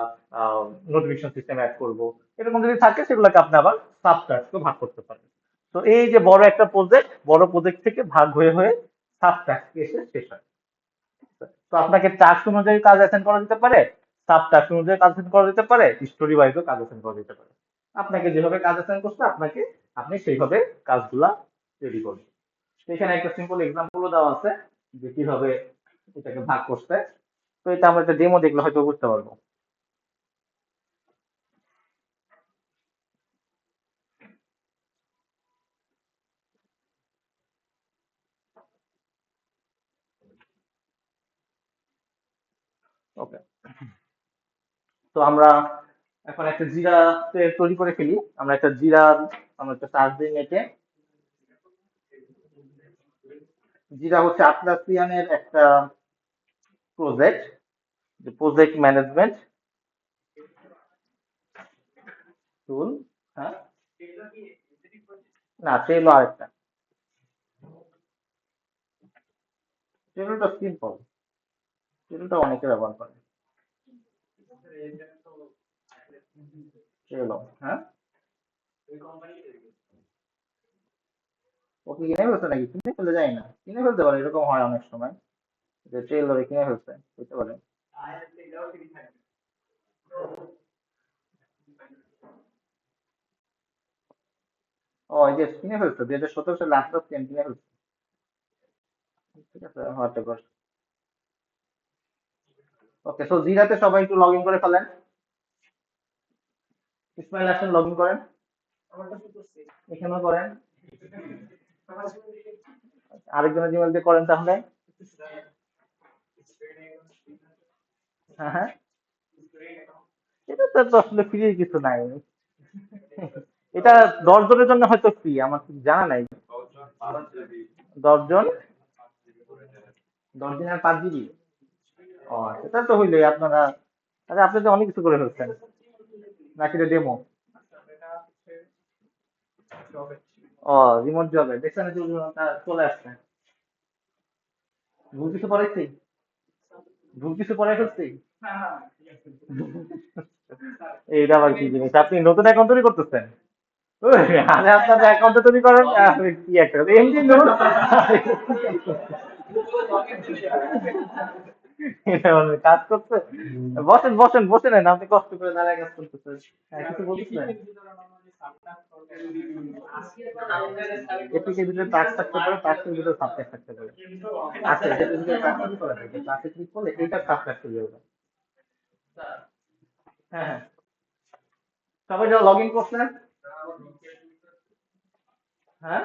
নোটিফিকেশন সিস্টেম অ্যাড করব, এরকম যদি থাকে সেগুলোকে আপনি আবার সাবটাস্কে ভাগ করতে পারেন। তো এই যে বড় একটা প্রজেক্ট, বড় প্রজেক্ট থেকে ভাগ হয়ে হয়ে সাবটাস্কে এসে শেষ হয়। তো আপনাকে টাস্ক অনুযায়ী কাজ অ্যাসাইন করা যেতে পারে, সাব টাস্ক অনুযায়ী কাজ অ্যাসাইন করা যেতে পারে, স্টোরি ওয়াইজও কাজ অ্যাসাইন করা যেতে পারে। আপনাকে যেভাবে কাজ অ্যাসাইন করছে, আপনি সেইভাবে কাজগুলা রেডি করবেন। তো এখানে একটা সিম্পল এক্সাম্পলও দেওয়া আছে, যে কিভাবে এটাকে ভাগ করতে। তো এটা আমরা একটা ডেমো দেখলে হয়তো বুঝতে পারবো। ওকে, তো আমরা এখন একটা জিরা তৈরি করে ফেলি। আমরা একটা জিরা, আমরা একটা সার্চ দিই নেটে। জিরা হচ্ছে আটলাসিয়ানের একটা প্রজেক্ট, যে প্রজেক্ট ম্যানেজমেন্ট টুল। হ্যাঁ, না ট্রেলো আরেকটা, ট্রেলোটা সিম্পল, ট্রেলোটা অনেকে ব্যবহার করে। ট্রেলো, হ্যাঁ। ও কি কিনে ফেলছে নাকি, কিনে ফেলে যায় না, কিনে ফেলতে পারে, এরকম হয় অনেক সময়, যে ট্রেলরে কিনে ফেলছে, বুঝতে পারে। ও এই যে কিনে ফেলছে, 2017 সালে ল্যাপটপ কিনে ফেলছে, ঠিক আছে, হতে পারে। ওকে, তো জিরাতে সবাই একটু লগ ইন করে ফেলেন। ইসমাইল আসেন, লগ ইন করেন, এখানেও করেন, আরেকজনের জিমেল দিয়ে করেন তাহলে। হ্যাঁ হ্যাঁ, এটা তো আসলে ফ্রি কিছু নাই, এটা 10 জনের জন্য হয়তো ফ্রি, আমার ঠিক জানা নাই। 10 জন, 10 দিন আর 5 জিবি। ও সেটা তো হইলোই আপনারা, আরে আপনি তো অনেক কিছু করে ফেলছেন, নাকি ডেমো। ও রিমোট জবে দেখছেন, এই যে চলে আসছে, ভুল কিছু পড়াইছি, ভুল কিছু পড়াই ফেলছি। এইটা আবার কি জিনিস, আপনি নতুন অ্যাকাউন্ট তৈরি করতেছেন? ওই, আরে আপনার অ্যাকাউন্ট তৈরি করেন, আরে কি একটা এমডি নোট। এটা মানে কাজ করছে। বসেন বসেন বসে নেন, আপনি কষ্ট করে দাঁড়ায় কাজ করতেছেন। হ্যাঁ, কিছু বলতেছেন? এপিকের ভিতরে টাস্ক থাকতে পারে, টাস্কের ভিতরে সাবটেক্সট থাকতে পারে। আচ্ছা, এটার ভিতরে টাস্ক কি করা যায়? ক্লাসে ক্লিক করলে এইটা সাবটেক্সট হয়ে যাবে। হ্যাঁ হ্যাঁ, সবাই যা লগ ইন করছেন। হ্যাঁ,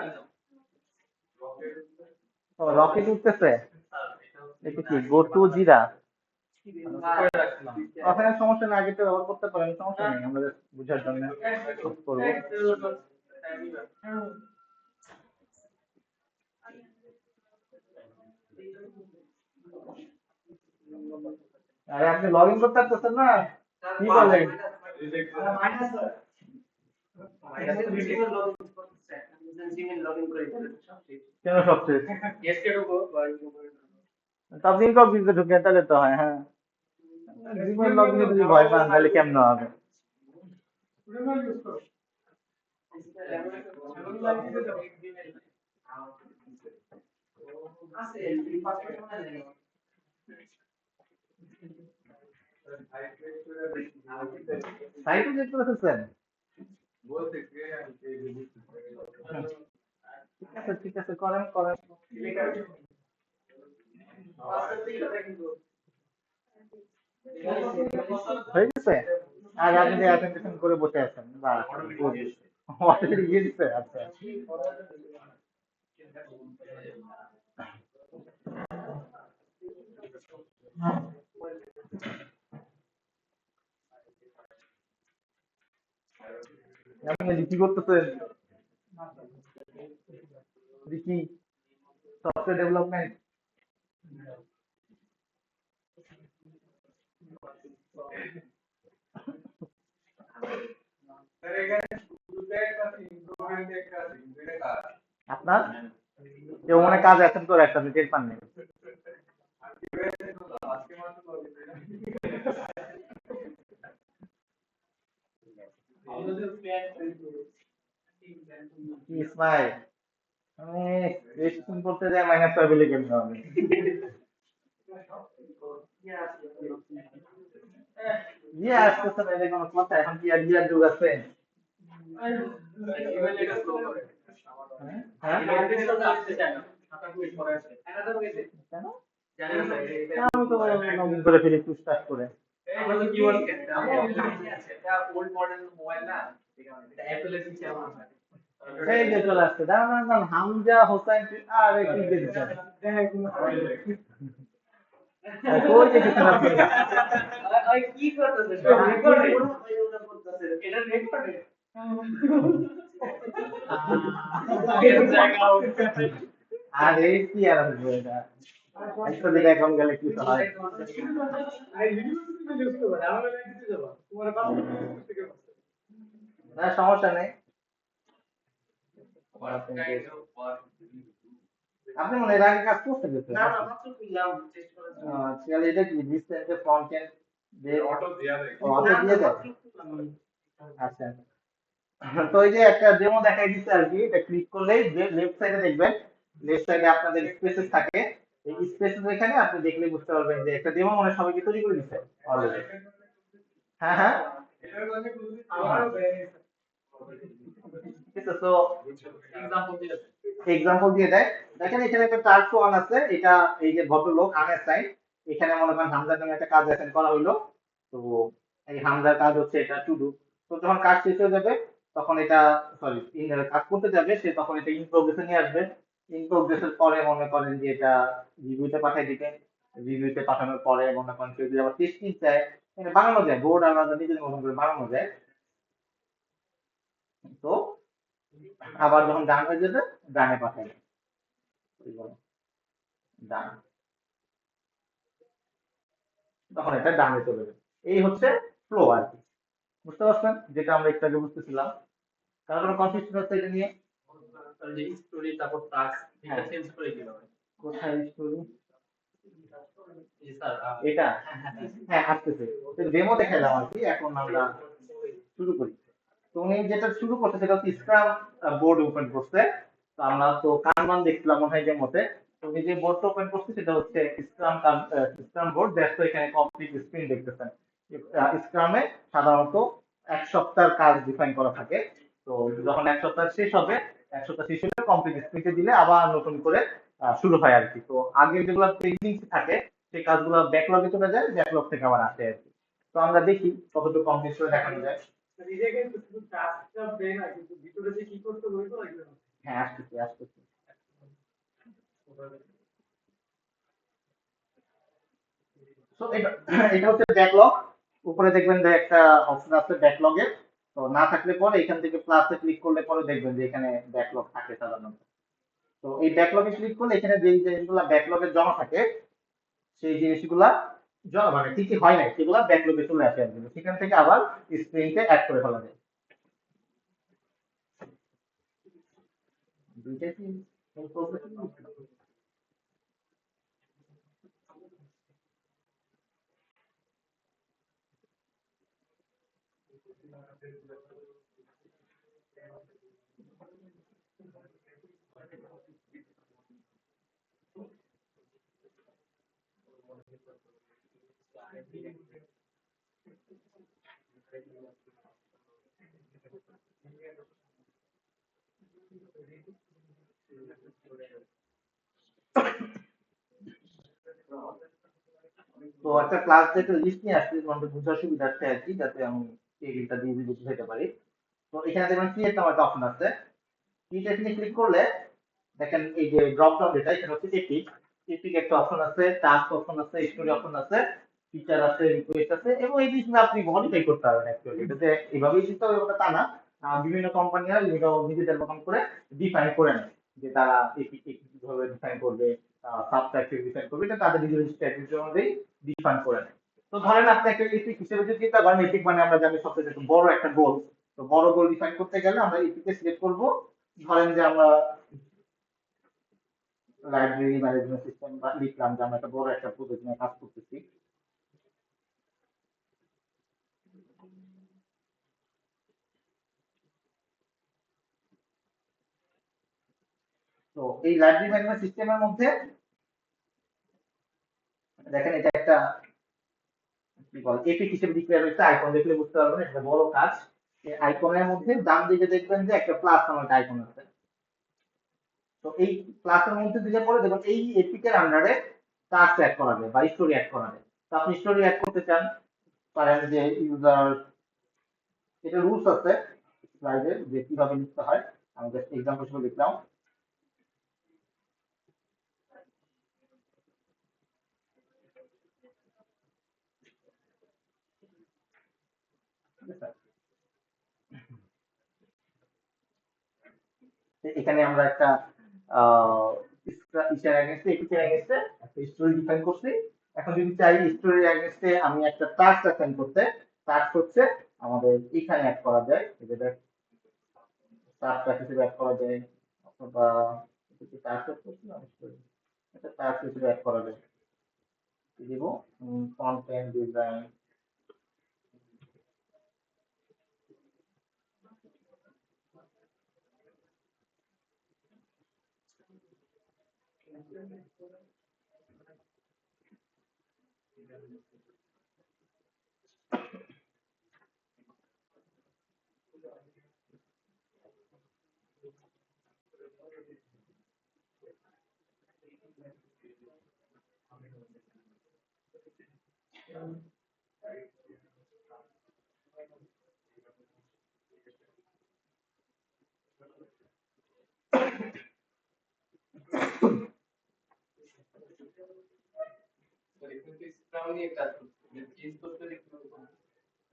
ও রকেট উঠতেছে। এটা কি গো টু জিরা? ওখানে সমস্যা নেই, আগে তো ব্যবহার করতে পারেন, সমস্যা নেই, আমরা just বুঝার জন্য করবো। আরে আপনি লগ ইন করতে পারতেছেন না, কি বলেন? কেন সবচেয়ে আপনি ইনকগনিটো ঢুকে তাহলে তো হয়। হ্যাঁ, জিমেইল লগ ইনে যদি ভয় পান তাহলে কেমন হবে? সাইটে যেতে পারতেছেন? ঠিক আছে ঠিক আছে, করেন করেন। হয়ে গেছে? আর আপনি যে অ্যাটেনশন করে বসে আছেন, বা অলরেডি গিয়ে দিচ্ছে। আচ্ছা, আপনি কি করতেছেন? কি সফটওয়্যার ডেভেলপমেন্ট? আপনার কেউ মনে হয় কাজ অ্যাটেন্ড করে একটা, আপনি টের পাননি। কি ইসমাইল, আমি রেজিস্ট্রেশন করতে যাই মাইনাস পাইলে কেমন হবে? ইয়ে আসতেছে না, এটা কোনো কথা? এখন কি আর ইয়ার যুগ আছে? হ্যাঁ? কেন? আমি তো লগ ইন করে ফেলি টুকটাক করে। এই যে চলে আসছে, দাঁড়ান দাঁড়ান দাঁড়ান, হামজা হোসেন, আরে কি দেখছেন? কই দেখেছেন আপনি? আরে কি আর হবে এটা, একটা দিকে এখন গেলে কি তো হয়? না সমস্যা নেই। আপনি মনে হয় এর আগে কাজ করতে গেছেন? তাহলে এটা কি ডিসটেন্সে ফ্রন্ট এন্ড যে অটো দিয়ে দেয়? আচ্ছা, তো এই যে একটা ডেমো দেখাই দিচ্ছে আর কি, এটা ক্লিক করলেই যে লেফট সাইডে দেখবেন, লেফট সাইডে আপনাদের স্পেসেস থাকে। এই স্পেসেস এখানে আপনি দেখলে বুঝতে পারবেন যে একটা ডেমো মনে হয় সবাইকে তৈরি করে দিচ্ছে অলরেডি। হ্যাঁ হ্যাঁ, ঠিক আছে। তো এক্সাম্পল দিয়ে দেয়, দেখেন এখানে একটা টাস্ক ওয়ান আছে, এটা এই যে ভদ্রলোক আনের সাইন, এখানে মনে করেন হামজার নামে একটা কাজ অ্যাসাইন করা হইলো। তো এই হামজার কাজ হচ্ছে এটা টু ডু। তো যখন কাজ শেষ হয়ে যাবে তখন এটা, সরি, কাজ করতে যাবে সে, তখন এটা ইন প্রোগ্রেসে নিয়ে আসবে। ইন প্রোগ্রেসের পরে মনে করেন যে এটা রিভিউতে পাঠিয়ে দিবে। রিভিউতে পাঠানোর পরে মনে করেন কেউ যদি আবার টেস্টিং চায়, মানে বানানো যায়, বোর্ড আলাদা নিজেদের মতন করে বানানো যায়। তো আবার যখন ডান হয়ে যাবে, ডানে পাঠাবে, ডান, তখন এটা ডানে চলে যাবে। এই হচ্ছে ফ্লো আর কি, বুঝতে পারছেন যেটা আমরা একটু আগে বুঝতেছিলাম? কারণ কোনো কনফিউশন হচ্ছে এটা নিয়ে? হ্যাঁ। কোথায় স্টোরি? এটা হ্যাঁ আসতেছে, ডেমো দেখাইলাম আর কি, এখন আমরা শুরু করি। তো উনি যেটা শুরু করছে সেটা হচ্ছে স্ক্রাম বোর্ড ওপেন করছে। তো আমরা তো কানবান দেখছিলাম মনে হয় ডেমোতে। তো উনি যে বোর্ডটা ওপেন করছে সেটা হচ্ছে স্ক্রাম স্ক্রাম বোর্ড, দেখো এখানে কমপ্লিট স্ক্রিন দেখতেছেন। স্ক্রামে সাধারণত 1 সপ্তাহের কাজ ডিফাইন করা থাকে। তো যখন 1 সপ্তাহ শেষ হবে, 1 সপ্তাহ শেষ হলে কমপ্লিট স্ক্রিনতে দিলে আবার নতুন করে শুরু হয় আর কি। তো আগে যেগুলো পেন্ডিং থাকে সেই কাজগুলো ব্যাকলগে চলে যায়, ব্যাকলগ থেকে আবার আসে আর কি। তো আমরা দেখি কতটুকু কমপ্লিট করে দেখানো যায়। হ্যাঁ আসতেছি আসতেছি। তো এটা এটা হচ্ছে ব্যাকলগ। উপরে দেখবেন যে একটা অপশন আছে ব্যাকলগের। তো না থাকলে পরে এখান থেকে প্লাসে ক্লিক করলে পরে দেখবেন যে এখানে ব্যাকলগ থাকে সাধারণত। তো এই ব্যাকলগে ক্লিক করলে এখানে যে জিনিসগুলো ব্যাকলগে জমা থাকে সেই জিনিসগুলা মানে কি কি হয় নাই সেগুলা ব্যাকলগে চলে আসে আর কি। সেখান থেকে আবার স্ক্রিনতে অ্যাড করে ফেলা যায়। দুইটাই কি তো একটা ক্লাস একটা লিস্ট নিয়ে আসছি তোমাদের বোঝার সুবিধার্থে আর কি, যাতে আমি টেবিলটা দিয়ে দিয়ে বুঝাইতে পারি। তো এখানে দেখবেন ক্রিয়েট নামে একটা অপশন আছে। ক্রিয়েট এখানে ক্লিক করলে দেখেন এই যে ড্রপ ডাউন যেটা এখানে হচ্ছে এপিক। এপিক একটা অপশন আছে, টাস্ক অপশন আছে, স্টোরি অপশন আছে, ফিচার আছে, রিকোয়েস্ট আছে, এবং এই জিনিসগুলো আপনি মডিফাই করতে পারবেন অ্যাকচুয়ালি। এটাতে এভাবেই দিতে হবে ওটা তা না। বিভিন্ন কোম্পানিরা নিজেদের মতন করে ডিফাইন করে নেয় যে তারা এপিক কিভাবে ডিফাইন করবে, সাবট্রাক্টিভ ডিফাইন করবে, এটা তাদের নিজের স্ট্র্যাটেজি অনুযায়ী ডিফাইন করে নেয়। তো ধরেন আপনি একটা এপিক হিসেবে যদি চিন্তা করেন, এপিক মানে আমরা জানি সবচেয়ে বড় একটা গোল। তো বড় গোল ডিফাইন করতে গেলে আমরা এপিকে সিলেক্ট করব। ধরেন যে আমরা লাইব্রেরি ম্যানেজমেন্ট সিস্টেম বা লিখলাম যে আমরা একটা বড় একটা প্রজেক্ট নিয়ে কাজ করতেছি। তো এই লাইব্রেরি ম্যানেজমেন্ট সিস্টেমের মধ্যে দেখেন এটা একটা কি বল এপিক হিসেবে ডিক্লেয়ার হয়েছে, আইকন দেখলে বুঝতে পারবেন এটা বড় কাজ। এই আইকনের মধ্যে ডান দিকে দেখবেন যে একটা প্লাস নামক আইকন আছে। তো এই প্লাসের মধ্যে দিলে পরে দেখুন এই এপিকের আন্ডারে টাস্ক অ্যাড করা যায় বা স্টোরি অ্যাড করা যায়। তো আপনি স্টোরি অ্যাড করতে চান, পারেন যে ইউজার, এটা রুলস আছে স্লাইডে যে কিভাবে লিখতে হয়। আমি জাস্ট এক্সাম্পল হিসেবে লিখলাম। ঠিক আছে? এখানে আমরা একটা ইসের এগেইনস্টে এপিকের এগেইনস্টে একটা স্টোরি ডিফাইন করছি। এখন যদি চাই স্টোরির এগেইনস্টে আমি একটা টাস্ক অ্যাসাইন করতে, টাস্ক হচ্ছে আমাদের এখানে অ্যাড করা যায়, যেটা টাস্ক হিসেবে অ্যাড করা যায়, অথবা কিছু টাস্ক করছি না স্টোরি, এটা টাস্ক হিসেবে অ্যাড করা যায়। কি দিব? Content design.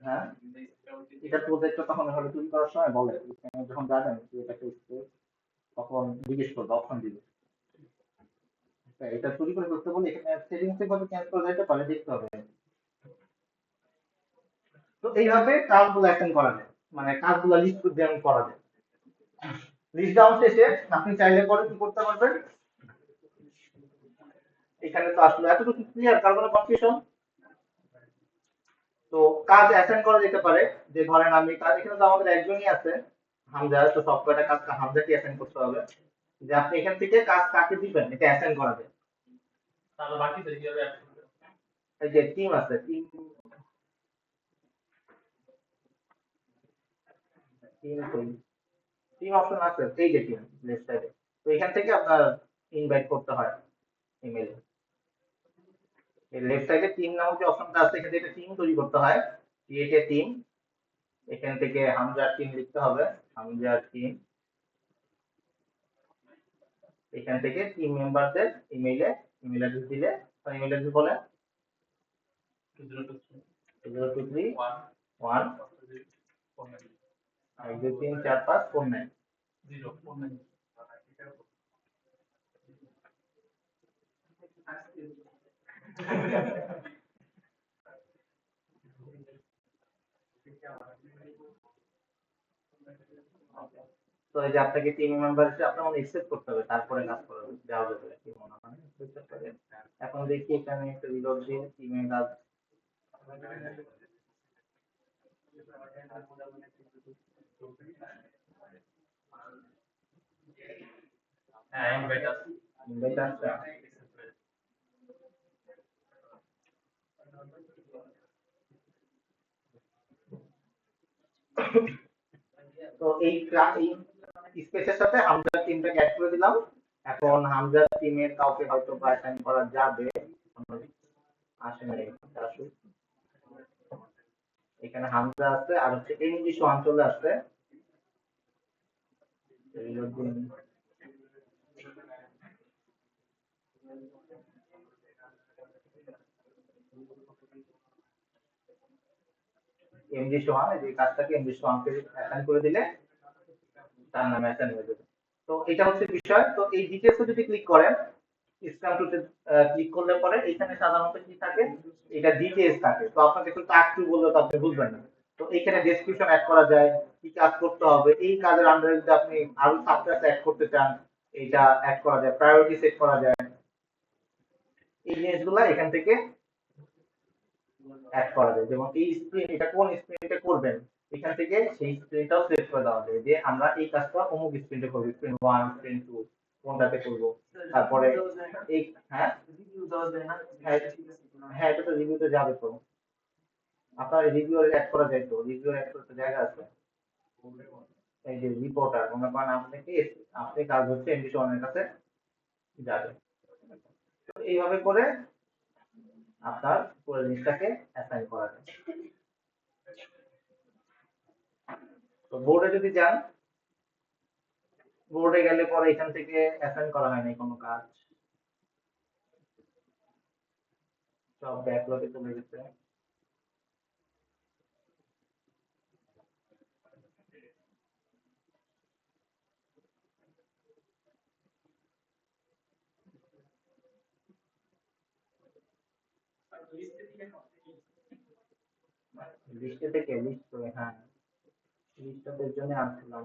হ্যাঁ, এটা প্রজেক্টটা তখন হলে তৈরি করার সময় বলে, যখন জানেন যে এটা একটা তখন জিজ্ঞেস করবে, অপশন দিবে। এটা তৈরি করে করতে বলে এখানে সেটিংস ভাবে চেঞ্জ করা যেতে পারে, দেখতে হবে। তো এইভাবে কাজগুলো অ্যাটেন্ড করা যায়, মানে কাজগুলো লিস্ট ডাউন করা যায়। লিস্ট ডাউন শেষে আপনি চাইলে পরে কি করতে পারবেন, এখানে তো আসলে এতটুকু ক্লিয়ার, কার কোনো কনফিউশন? তো কাজ অ্যাসাইন করা যেতে পারে, যে ধরেন আমি কাজ, এখানে তো আমাদের একজনই আছে হামজা, তো সফটওয়্যারটা কাজ হামজাকে অ্যাসাইন করতে হবে, যে আপনি এখান থেকে কাজ কাকে দিবেন এটা অ্যাসাইন করা যায়। তাহলে বাকি তো কিভাবে add করবে? এই যে টিম আছে, টিম, টিম টিম অপশন আছে, এই যে টিম লেফট সাইডে। তো এখান থেকে আপনার ইনভাইট করতে হয় ইমেইলে। এই লেফট সাইডে টিম নামক যে অপশনটা আছে, এখান থেকে টিম তৈরি করতে হয়, ক্রিয়েট এ টিম। এখান থেকে হামজার টিম লিখতে হবে, হামজার টিম। এখান থেকে টিম মেম্বারদের ইমেইল অ্যাড্রেস দিলে, ইমেইল অ্যাড্রেস বলে 023 1 1 2 3 4 5 4 9 তো এই যে আপনাকে টিম মেম্বার হিসেবে আপনার মনে এক্সেপ্ট করতে হবে, তারপরে কাজ করা দেওয়া যাবে, কি মনে হয়? বুঝতে পারলেন? এখন দেখি এখানে একটা রিলোড দিয়ে টিমে কাজ। হ্যাঁ, ইনভাইট আছে, ইনভাইট আসছে। তো এই স্পেসের সাথে হামজার টিমটাকে অ্যাড করে দিলাম। এখন হামজার টিমের কাউকে হয়তো বা অ্যাসাইন করা যাবে। আসে না, আসুক। এখানে হামজা আছে, আর হচ্ছে এমডি সোহান চলে আসছে। এমডি সোহান, এই যে কাজটাকে এমডি সোহানকে অ্যাসাইন করে দিলে তার নামে অ্যাসাইন হয়ে যাবে। তো এটা হচ্ছে বিষয়। তো এই ডিটেলসে যদি ক্লিক করেন, স্ক্যান টুতে ক্লিক করলে পরে এখানে সাধারণত কি থাকে, এটা ডিটেলস থাকে। তো আপনাকে একটু টাক টু বললে তো আপনি বুঝবেন না। তো এখানে ডেসক্রিপশন অ্যাড করা যায়, কি কাজ করতে হবে, এই কাজের আন্ডারে যদি আপনি আরো সাবটাস্ক অ্যাড করতে চান, এটা অ্যাড করা যায়, প্রায়োরিটি সেট করা যায়। এই জিনিসগুলো এখান থেকে অ্যাড করা যায়। যেমন এই স্ক্রিন, এটা কোন স্ক্রিনটা করবেন, এখান থেকে সেই স্ক্রিনটাও সিলেক্ট করে দেওয়া যায়, যে আমরা এই কাজটা অমুক স্ক্রিনে করব, স্ক্রিন 1, স্ক্রিন 2 কোনটাতে করব। তারপরে এই, হ্যাঁ হ্যাঁ, হ্যাঁ, এটা তো রিভিউতে যাবে তো। আপনার রিভিউ অ্যাড করা যায়, তো রিভিউ অ্যাড করতে জায়গা আছে। এই যে রিপোর্টার, মনে করেন আপনাকে, আপনি কাজ হচ্ছে এমডি ওয়ানের কাছে যাবে। তো এইভাবে করে আপনার পুরো জিনিসটাকে অ্যাসাইন করা যায়। তো বোর্ডে যদি যান, বোর্ডে গেলে পরে এখান থেকে অ্যাসাইন করা হয় নাই কোনো কাজ, সব ব্যাকলগে চলে গেছে। লিস্টে থেকে লিস্ট, হ্যাঁ, লিস্টের জন্য আসছিলাম।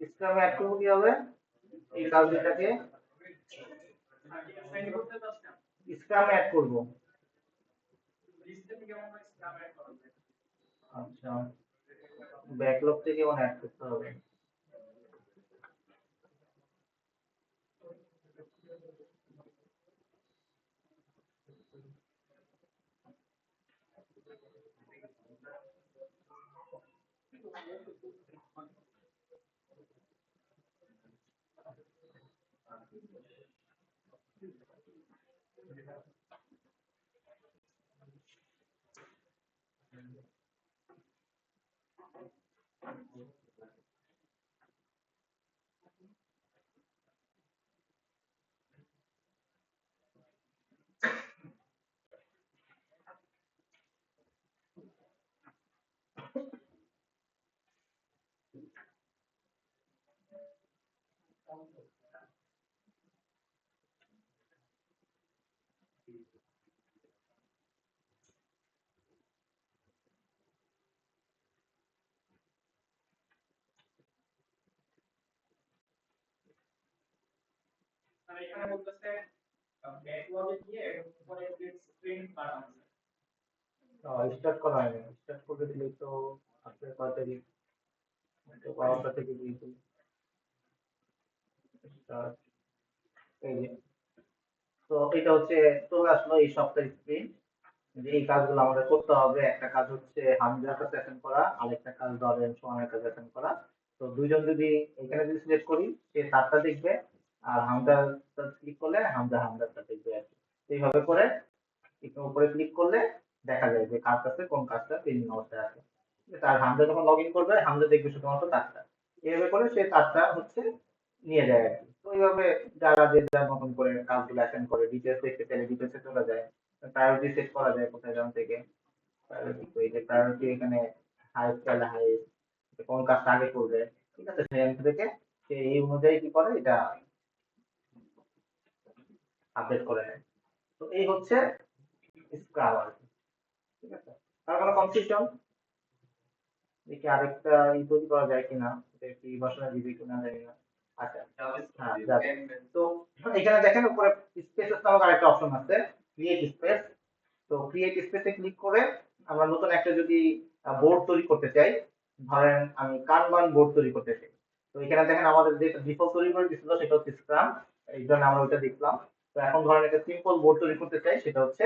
স্ক্রামে অ্যাড করবো কিভাবে, এই কাজটাকে স্ক্রামে অ্যাড করবো। আচ্ছা, ব্যাকলগ থেকে যেমন অ্যাড করতে হবে। স্টার্ট করা হয়নি, স্টার্ট করে দিলেই তো আসলে তাড়াতাড়ি বারোটা থেকে দিয়েছি স্টার্ট। এই যে, তো এটা হচ্ছে চলে আসলো এই সপ্তাহের স্ক্রিন। যে এই কাজগুলো আমাদের করতে হবে, একটা কাজ হচ্ছে হামজার কাছে অ্যাটেন্ড করা, আরেকটা কাজ ধরেন সোহানের কাছে অ্যাটেন্ড করা। তো দুইজন যদি এখানে যদি সিলেক্ট করি, সে তারটা দেখবে, আর হামজা ক্লিক করলে হামজা হামজারটা দেখবে আর কি। তো এইভাবে করে একটু উপরে ক্লিক করলে দেখা যায় যে কার কাছে কোন কাজটা পেন্ডিং অবস্থায় আছে। ঠিক আছে? আর হামজা যখন লগ ইন করবে, হামজা দেখবে শুধুমাত্র তারটা। এইভাবে করে সে তারটা হচ্ছে নিয়ে যায় আর কি। তো এইভাবে যারা যে যার মতন করে কাজগুলো অ্যাটেন্ড করে, ডিটেলস দেখতে চাইলে ডিটেলসে চলে যায়, প্রায়োরিটি সেট করা যায় কোথায় যেমন থেকে। প্রায়োরিটি তো এই যে প্রায়োরিটি এখানে হাইস্ট চাইলে হাইস্ট, কোন কাজটা আগে করবে, ঠিক আছে, সেখান থেকে সে এই অনুযায়ী কি করে এটা আপডেট করে নেয়। তো এই হচ্ছে স্ক্রাম আর কি। ঠিক আছে? তার কোনো কনফিউশন? দেখি আরেকটা তৈরি করা যায় কিনা, এটা কি বাসনা দিবে কিনা জানি না। আচ্ছা, হ্যাঁ যাক। তো এখানে দেখেন উপরে স্পেসেস নামক আরেকটা অপশন আছে, ক্রিয়েট স্পেস। তো ক্রিয়েট স্পেসে ক্লিক করে আমরা নতুন একটা যদি বোর্ড তৈরি করতে চাই, ধরেন আমি কানবান বোর্ড তৈরি করতে চাই। তো এখানে দেখেন আমাদের যে ডিফল্ট তৈরি করে দিছিল সেটা হচ্ছে স্ক্রাম, এই জন্য আমরা ওইটা দেখলাম। তো এখন ধরেন একটা সিম্পল বোর্ড তৈরি করতে চাই, সেটা হচ্ছে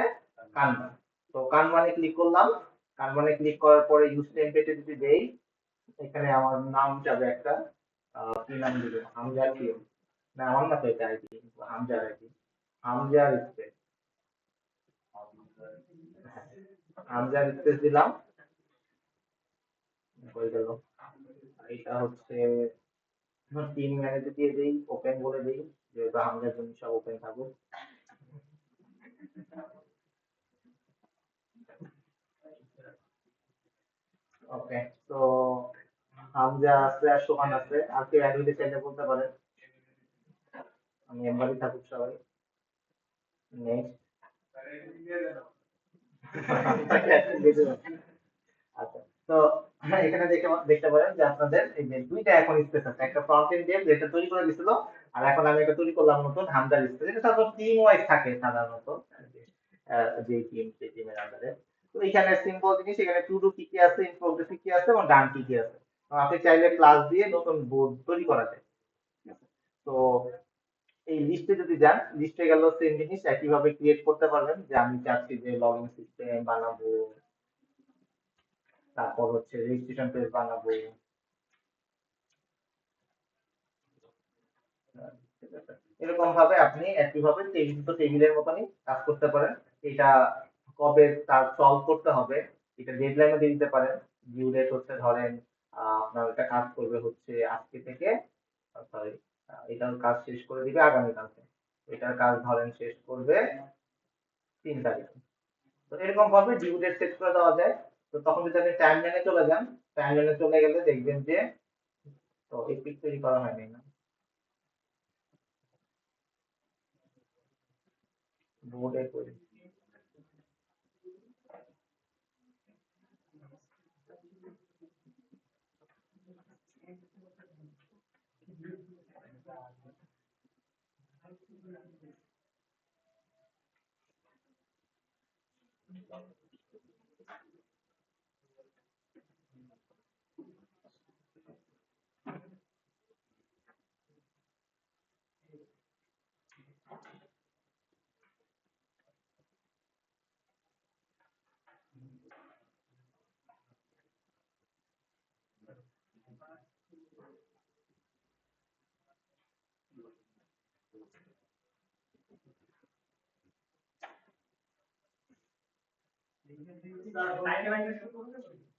কানবান। তো কানবানে ক্লিক করলাম, কানবানে ক্লিক করার পরে ইউজ টেমপ্লেটে যদি দেই, এখানে আমার নাম যাবে একটা, কি নাম দিব, হামজা কি, না আমার না তো এটা ID, Hamza ID, Hamza space, Hamza space দিলাম, হয়ে গেল। এটা হচ্ছে 3 মিনিটে দিয়ে দিই, ওপেন বলে দিই, যেহেতু হামজার জন্য সব ওপেন থাকুক। ওকে, তো হামজা আছে আর সোহান আছে, আর কেউ অ্যাড হইতে চাইলে বলতে পারেন, আমি মেম্বারই থাকুক সবাই। নেক্সট। আচ্ছা, তো এখানে দেখে দেখতে পারেন যে আপনাদের এই যে দুইটা এখন স্পেস আছে, একটা ফ্রন্ট এন্ড দিয়ে যেটা তৈরি করে দিছিল, আর এখন আমি এটা তৈরি করলাম নতুন হামদার স্পেস। এটা সাধারণত টিম ওয়াইজ থাকে সাধারণত, যে টিম সেই টিমের আন্ডারে। তো এখানে সিম্পল জিনিস, এখানে টু ডু কি কি আছে, ইন প্রোগ্রেস কি কি আছে, এবং ডান কি কি আছে। তো আপনি চাইলে ক্লাস দিয়ে নতুন বোর্ড তৈরি করা যায়। তো এই লিস্টে যদি যান, লিস্টে গেল সেম জিনিস একইভাবে ক্রিয়েট করতে পারবেন, যে আমি চাচ্ছি যে লগইন সিস্টেম বানাবো, তারপর হচ্ছে রেজিস্ট্রেশন পেজ বানাবো। ঠিক আছে? এরকম ভাবে আপনি একইভাবে টেবিল তো টেবিলের মতনই কাজ করতে পারেন। এটা কবে তার সলভ করতে হবে, এটা ডেডলাইনও দিয়ে দিতে পারেন। ডিউ ডেট হচ্ছে ধরেন আপনার এটা কাজ করবে হচ্ছে আজকে থেকে, সরি, এটার কাজ শেষ করে দিবে আগামীকালকে, এটার কাজ ধরেন শেষ করবে 3 তারিখে। তো এরকম ভাবে ডিউ ডেট সেট করে দেওয়া যায়। তো তখন যদি আপনি টাইম লাইনে চলে যান, টাইম লাইনে চলে গেলে দেখবেন যে, তো এই পিক তৈরি করা হয়নি না, বোর্ডে করি।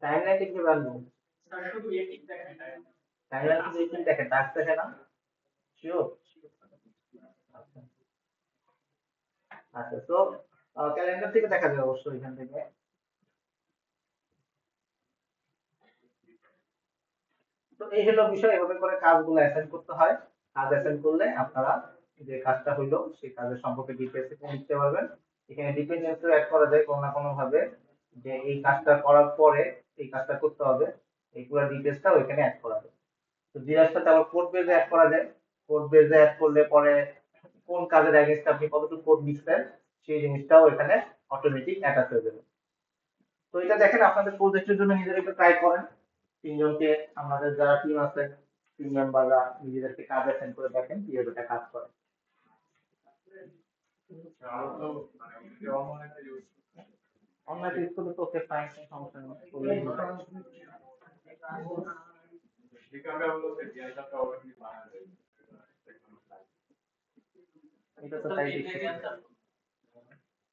টাইম লাইনটা কি বানবো? টাইলার শুধু এই দেখে টাস্ক দেখে না। শিওর। আচ্ছা তো ক্যালেন্ডার থেকে দেখা যাবে অবশ্যই এখান থেকে। তো এই হলো বিষয়, এভাবে করে কাজগুলো অ্যাসাইন করতে হয়। কাজ অ্যাসাইন করলে আপনারা যে কাজটা হইলো সেই কাজের সম্পর্কে ডিটেইলস লিখতে পারবেন। এখানে ডিপেন্ডেন্সি অ্যাড করা যায় কোনো না কোনো ভাবে, যে এই কাজটা করার পরে এই কাজটা করতে হবে, এই পুরো ডিটেইলসটা ওইখানে অ্যাড করা যায়। তো জিরাসটাতে আবার কোড বেজে অ্যাড করা যায়। কোড বেজে অ্যাড করলে পরে কোন কাজের এগেইনস্টে আপনি কতটুকু কোড লিখছেন সেই জিনিসটাও এখানে অটোমেটিক অ্যাটাচ হয়ে যাবে। তো এটা দেখেন আপনাদের প্রজেক্টের জন্য নিজেরা একটু ট্রাই করেন। তিনজনকে, আমাদের যারা টিম আছে, টিম মেম্বাররা নিজেদেরকে কাজ অ্যাসাইন করে দেখেন কিভাবে এটা কাজ করে। অনলাইন ইউজ করলে তো ওকে ফাইন, সমস্যা নেই, করলেই হলো। এটা তো তাই দেখছি।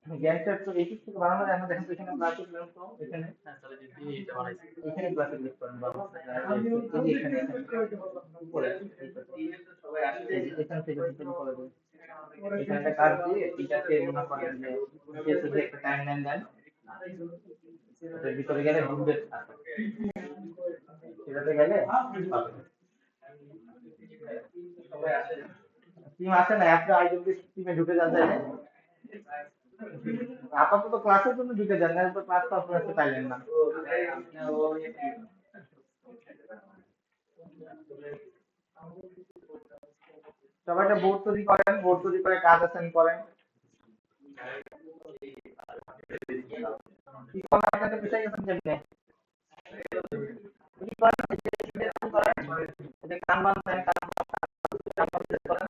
গ্যাংস্টার তো এই কিছু বানানো যায় না, দেখেন তো এখানে গ্রাফিক লেন্স তো এখানে এখানে গ্রাফিক লিস্ট করেন বাবা, এই যে এখানে উপরে এখান থেকে শুরু করে দেন। এখানে একটা কাজ দিয়ে এটাকে মনে করেন যে শুধু একটা টাইমলাইন দেন, এটার ভিতরে গেলে বুলেট আছে, সেটাতে গেলে টিম আছে না, একটা আইডেন্টি টিমে ঢুকে যান তাইলে। আপাতত ক্লাসের জন্য ঢুকে যান, না তো ক্লাস তো আপনার পাইলেন না। সবাই একটা বোর্ড তৈরি করেন, বোর্ড তৈরি করে কাজ অ্যাসাইন করেন। কি করেন আপনাদের বিষয় গেছেন কেমনে? কি করেন এটা কানবান দেন, কানবান করেন।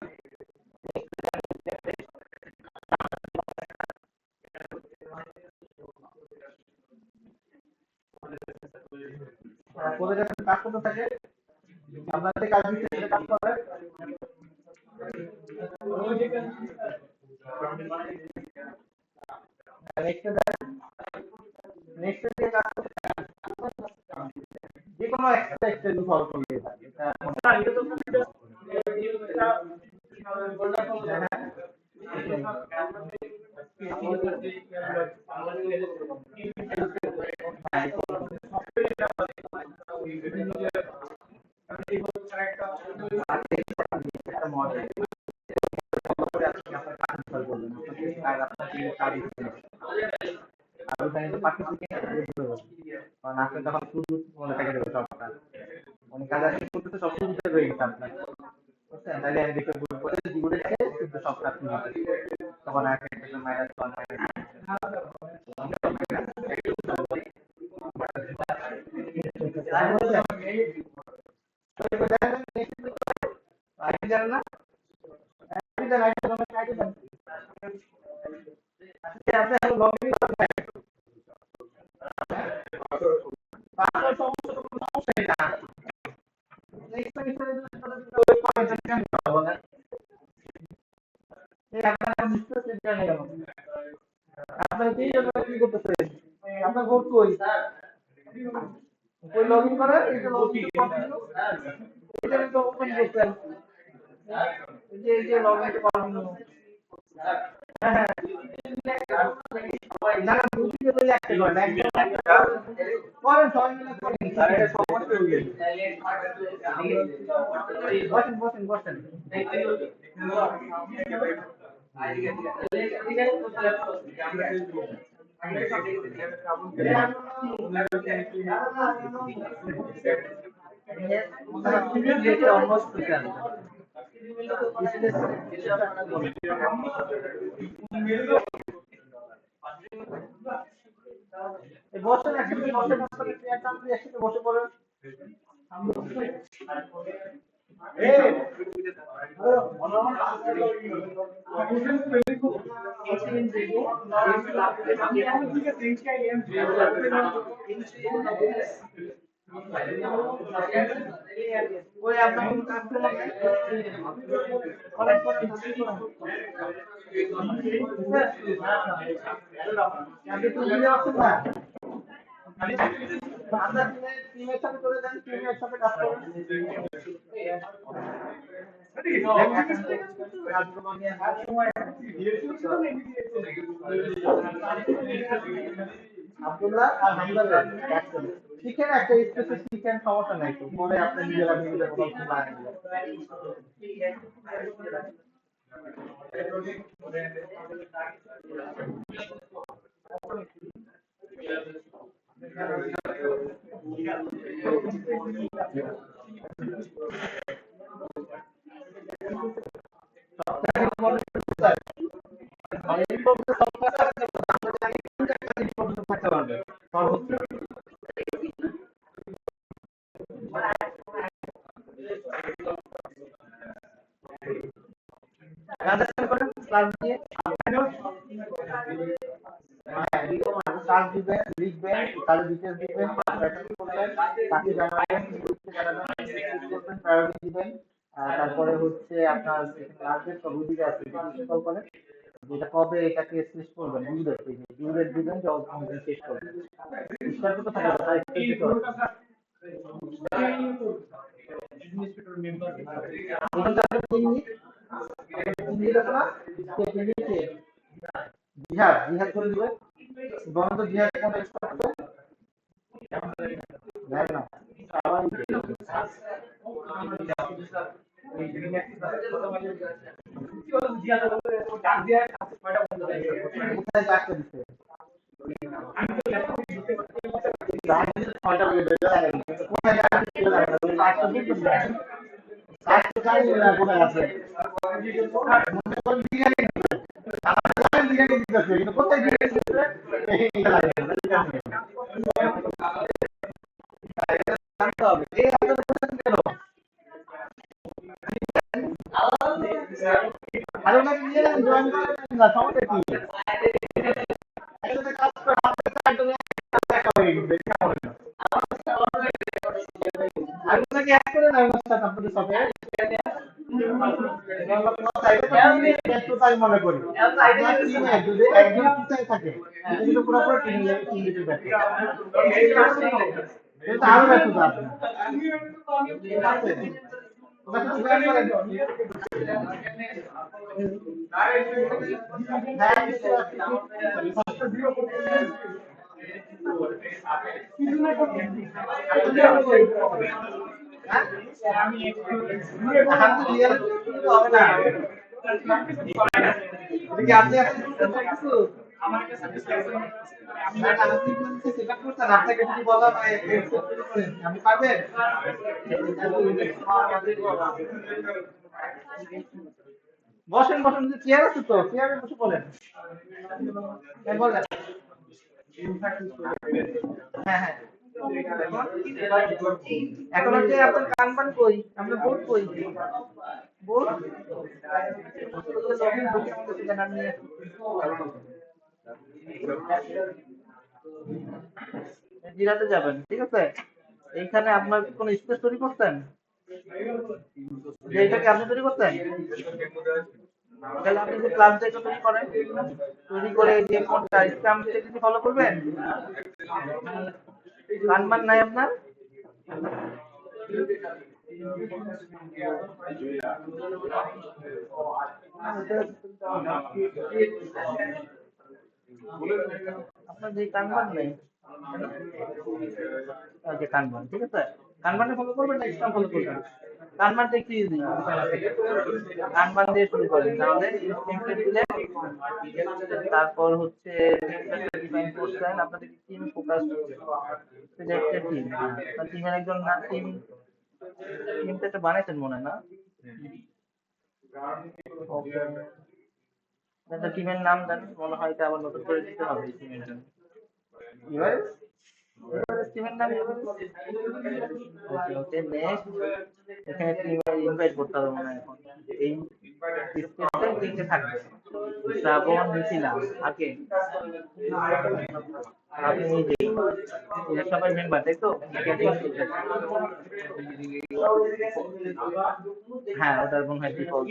করে যখন কাজ করতে থাকে আপনাদের কাজ দিচ্ছে কাজ করে নেক্সট নেক্সট যে কাজ করতে যে কোনো একটা স্টেজ ফলো করলে কারণ আপনি তখন শুধু মনে থাকে দেবে সবটা, মানে কাজ আসলে করতেছে সব শুরুতে রয়ে গেছে আপনার, বুঝছেন? তাহলে আমি দেখে বলবো যে জীবনে কিন্তু সব কাজ শুরুতে, তখন আর একটা মাইনাস ওয়ান জানেন না আপনি লগ ইন সমস্যা না। আপনার কি করতেছেন? আপনার ভোট কই? ওই লগ ইন করে এটা তো ওপেন করতেন, এই যে লগ ইন করানো। হ্যাঁ হ্যাঁ না না দুটি করে একটা করেন, করেন সবাই মিলে করেন। বসেন বসেন বসেন। বসে না কিন্তু বসে একসাথে বসে পড়েন। ওই আপনার কোনো কাজ করে কলেজ করে আপনি তো আসেন না। আমরা টিমের সাথে করে দেন, টিমের সাথে কাজ করেন। আব্দুল্লাহ আর হামদাল্লাহ শিখেন, একটা স্পেসে শিখেন, সমস্যা নাই তো, পরে আপনি নিজেরা নিজেদের কোনো লাগাই থাকতে পারবে সর্বোচ্চ। আন্ডারস্ট্যান্ড করেন ক্লাস দিয়ে কাজ দিবেন, লিখবেন, তাহলে ডিটেলস দিবেন, প্র্যাকটিস করবেন, তাকে জানাবেন, গ্রুপে জানাবেন, করবেন, প্রায়োরিটি দিবেন। তারপরে হচ্ছে আপনার টার্গেট রুটিন আছে, ইনস্টল করেন, যেটা কবে এটাকে শেষ করবেন, ডিউ ডেট দিবেন, যখন শেষ করবেন। স্টার্ট তো থাকে তাই জিহাদ জিহাদ করে দিবেন, বন্ধ জিহাদ কোন এক্সপার্ট জানেন না সবাই কোথায় কাজ করছে ছয়টা বলে বেজে কোথায় কাজ করছে কাজটা বুঝতে কাজটা জানি না কোথায় আছে মনে করেন বিরিয়ানি বিরিয়ানি দিতেছে কিন্তু কোথায় বিরিয়ানি দিতেছে এইটা লাগে জানতে হবে এই আপনাদের কেন আরে ওনাকে নিয়ে যান জয়েন করেন না সমস্যা কি একসাথে কাজ করে হাতে কাজ করে দেখা হয়ে গেছে কেমন আমি ওনাকে অ্যাড করে না আমার সাথে আপনাদের সাথে ব্যস্ততাই মনে করি আপনার টিমে যদি একজন টিচার থাকে কিন্তু পুরোপুরি টিম লিডের ব্যস্ত কিন্তু আরো ব্যস্ততা আপনি ঠিক আছে আপনি আপনাকে যদি বলা হয় আপনি পারবেন বসেন বসেন চেয়ার আছে তো চেয়ারে বসে বলেন বলেন হ্যাঁ হ্যাঁ এখন হচ্ছে আপনার কানবান কই আপনার বোর্ড কই বোর্ড জিরাতে যাবেন ঠিক আছে এইখানে আপনার কোন স্পেস তৈরি করতেন যে এটাকে আপনি তৈরি করতেন তাহলে আপনি যে ক্লাস ডেটা তৈরি করেন তৈরি করে যে কোনটা স্ক্রাম সেটা ফলো করবেন কানবান নাই আপনার আপনার যে কানবান নেই যে কানবান ঠিক আছে কানবানটা ফলো করবেন না স্ক্রাম ফলো করবেন কানবানটা একটু ইজি কানবান দিয়ে শুরু করেন তাহলে টেমপ্লেট দিলে তারপর হচ্ছে টেমপ্লেটটা ডিফাইন করছেন আপনাদের টিম ফোকাস সিলেক্টেড টিম টিমের একজন না টিমটা একটা বানাইছেন মনে হয় না ওকে একটা টিমের নাম জানি মনে হয় এটা আবার নতুন করে দিতে হবে টিমের জন্য এবার টিমের নাম ওকে ওকে নেক্সট এখানে টিমের ইনভাইট করতে হবে মনে হয় এখন এই স্পেসে তিনটে থাকবে শ্রাবণ মিথিলা আগে আপনি নিজেই এরা সবাই মেম্বার তাই তো হ্যাঁ ওটার মনে হয় ডিফল্ট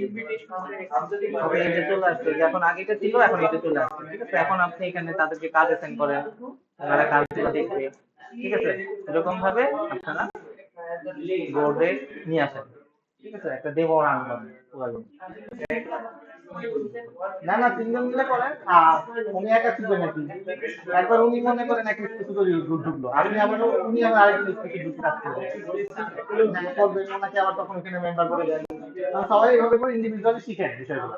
ওকে এটা চলে আসছে যখন আগেটা ছিল এখন এটা চলে আসছে ঠিক আছে এখন আপনি এখানে তাদেরকে কাজ অ্যাসাইন করেন তারা কাজগুলো দেখবে ঠিক আছে, এরকম ভাবে আপনারা বোর্ডে নিয়ে আসেন। ঠিক আছে, একটা ডেমো রান করেন। না না, তিনজন মিলে করেন। আর উনি একা শিখবেন নাকি? একবার উনি মনে করেন একটা স্পেসিফিক গ্রুপ ঢুকলো, আপনি আবার উনি আবার আরেকজন স্পেসিফিক গ্রুপ কাজ করবেন। হ্যাঁ, করবেন, ওনাকে আবার তখন ওখানে মেম্বার করে দেন। সবাই এইভাবে করে ইন্ডিভিজুয়ালি শিখেন বিষয়গুলো।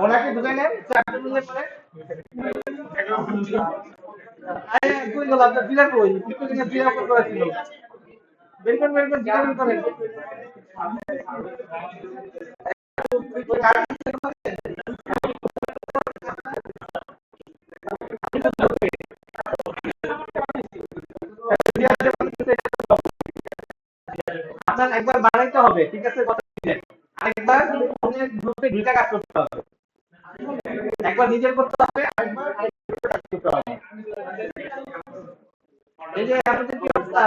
ওনাকে ঢুকে নেন, চারটে মিলে করে। আরে কই গেল আপনার বিরাট কই? কিছু দিনের বিরাট করে ছিল। বের করেন, বের করেন, বিরাট করেন। আপনার একবার বানাইতে হবে, ঠিক আছে, কথা দিলেন। আরেকবার অন্যের গ্রুপে দুইটা কাজ করতে হবে। একবার নিজের করতে হবে, আরেকবার আরেকবার কাজ করতে হবে। এই যে আপনাদের কি অবস্থা?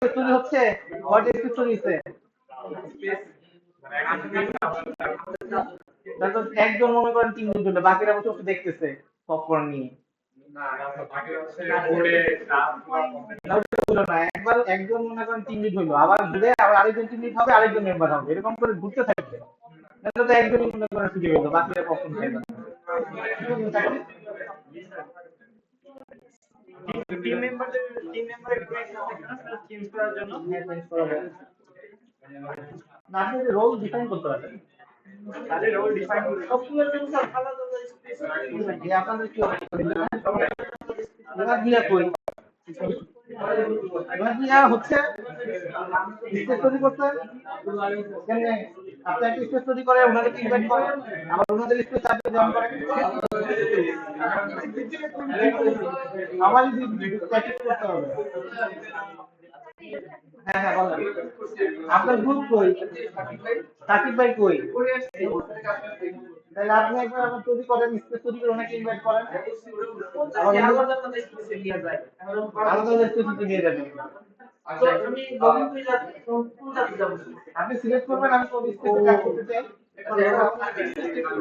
স্টোরি হচ্ছে, হোয়াট ইজ স্টোরি হচ্ছে? তারপর একজন মনে করেন 3 দিন ধরে, বাকিরা বসে বসে দেখতেছে পপকর্ন নিয়ে। না, ওটা হলো না। একবার একজন মনে করেন 3 দিন হইলো, আবার ঘুরে আবার আরেকজন 3 দিন হবে, আরেকজন মেম্বার হবে, এরকম করে ঘুরতে থাকবে। তাহলে তো একজনই মনে করেন ফিরে হইলো, বাকিরা পপকর্ন খাইবে। টিম মেম্বারের চেঞ্জ করার জন্য, হ্যাঁ, চেঞ্জ করা যায়। না, আপনি রোল ডিফাইন করতে পারেন। আরে রোল ডিফাইন সবগুলোর জন্য আলাদা আলাদা স্পেস আছে। আপনাদের কি এবার দিয়া কই? এবার দিয়া হচ্ছে স্পেস তৈরি করতে কেমনে? আপনি একটা স্পেস তৈরি করে ওনাদেরকে ইনভাইট করেন, আবার ওনাদের স্পেস আপনি জয়েন করেন। আমারই প্র্যাকটিস করতে হবে। হ্যাঁ হ্যাঁ, বলেন। আপনার গ্রুপ কই? সাকিব ভাই কই? তাহলে আপনি একবার আমার তৈরি করেন, স্পেস তৈরি করে ওনাকে ইনভাইট করেন। আবার আলাদা আলাদা স্পেসে নিয়ে যায়। আলাদা আলাদা স্পেসে নিয়ে যাবেন। আমি লগইন করে যাচ্ছি, কোন যাচ্ছি যাব? আপনি সিলেক্ট করবেন আমি কোন স্পেসে কাজ করতে চাই।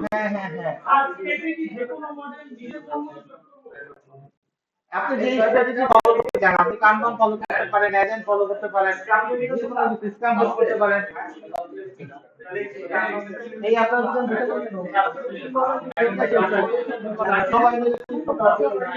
হ্যাঁ হ্যাঁ হ্যাঁ। আর স্পেসে কি যে কোনো মডেল দিলে আপনি যে স্ট্র্যাটেজি ফলো করতে চান, আপনি কানবান ফলো করতে পারেন, এজেন্ট ফলো করতে পারেন, সিস্টেম ফলো করতে পারেন। এই আপনার দুজন বুঝতে পারছেন, সবাই মিলে কি করতে বলেন।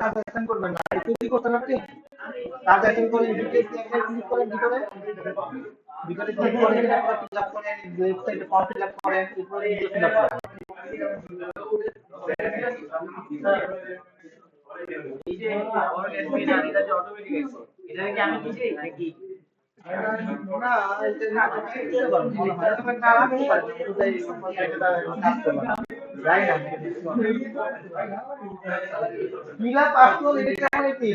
কাজ অ্যাটেন্ড করবেন না, কি করতে আপনি কাজ অ্যাটেন্ড করে ডিটেইলস একটা ক্লিক করেন, ভিতরে ভিতরে ক্লিক করে আপনারা ফিল আপ করেন, ওয়েবসাইটে ফর্ম ফিল আপ করেন, এরপরে নিজে ফিল আপ করেন। এই যে অর্গানিক এটা যে অটোমেটিক আছে, এটা কি আমি নিজেই নাকি? না, এটা মনে হয় তবে না, আমি পারি তো তাই এটা কাজ করব না, যাই না। কিলা পাঁচশো এটা মানে কি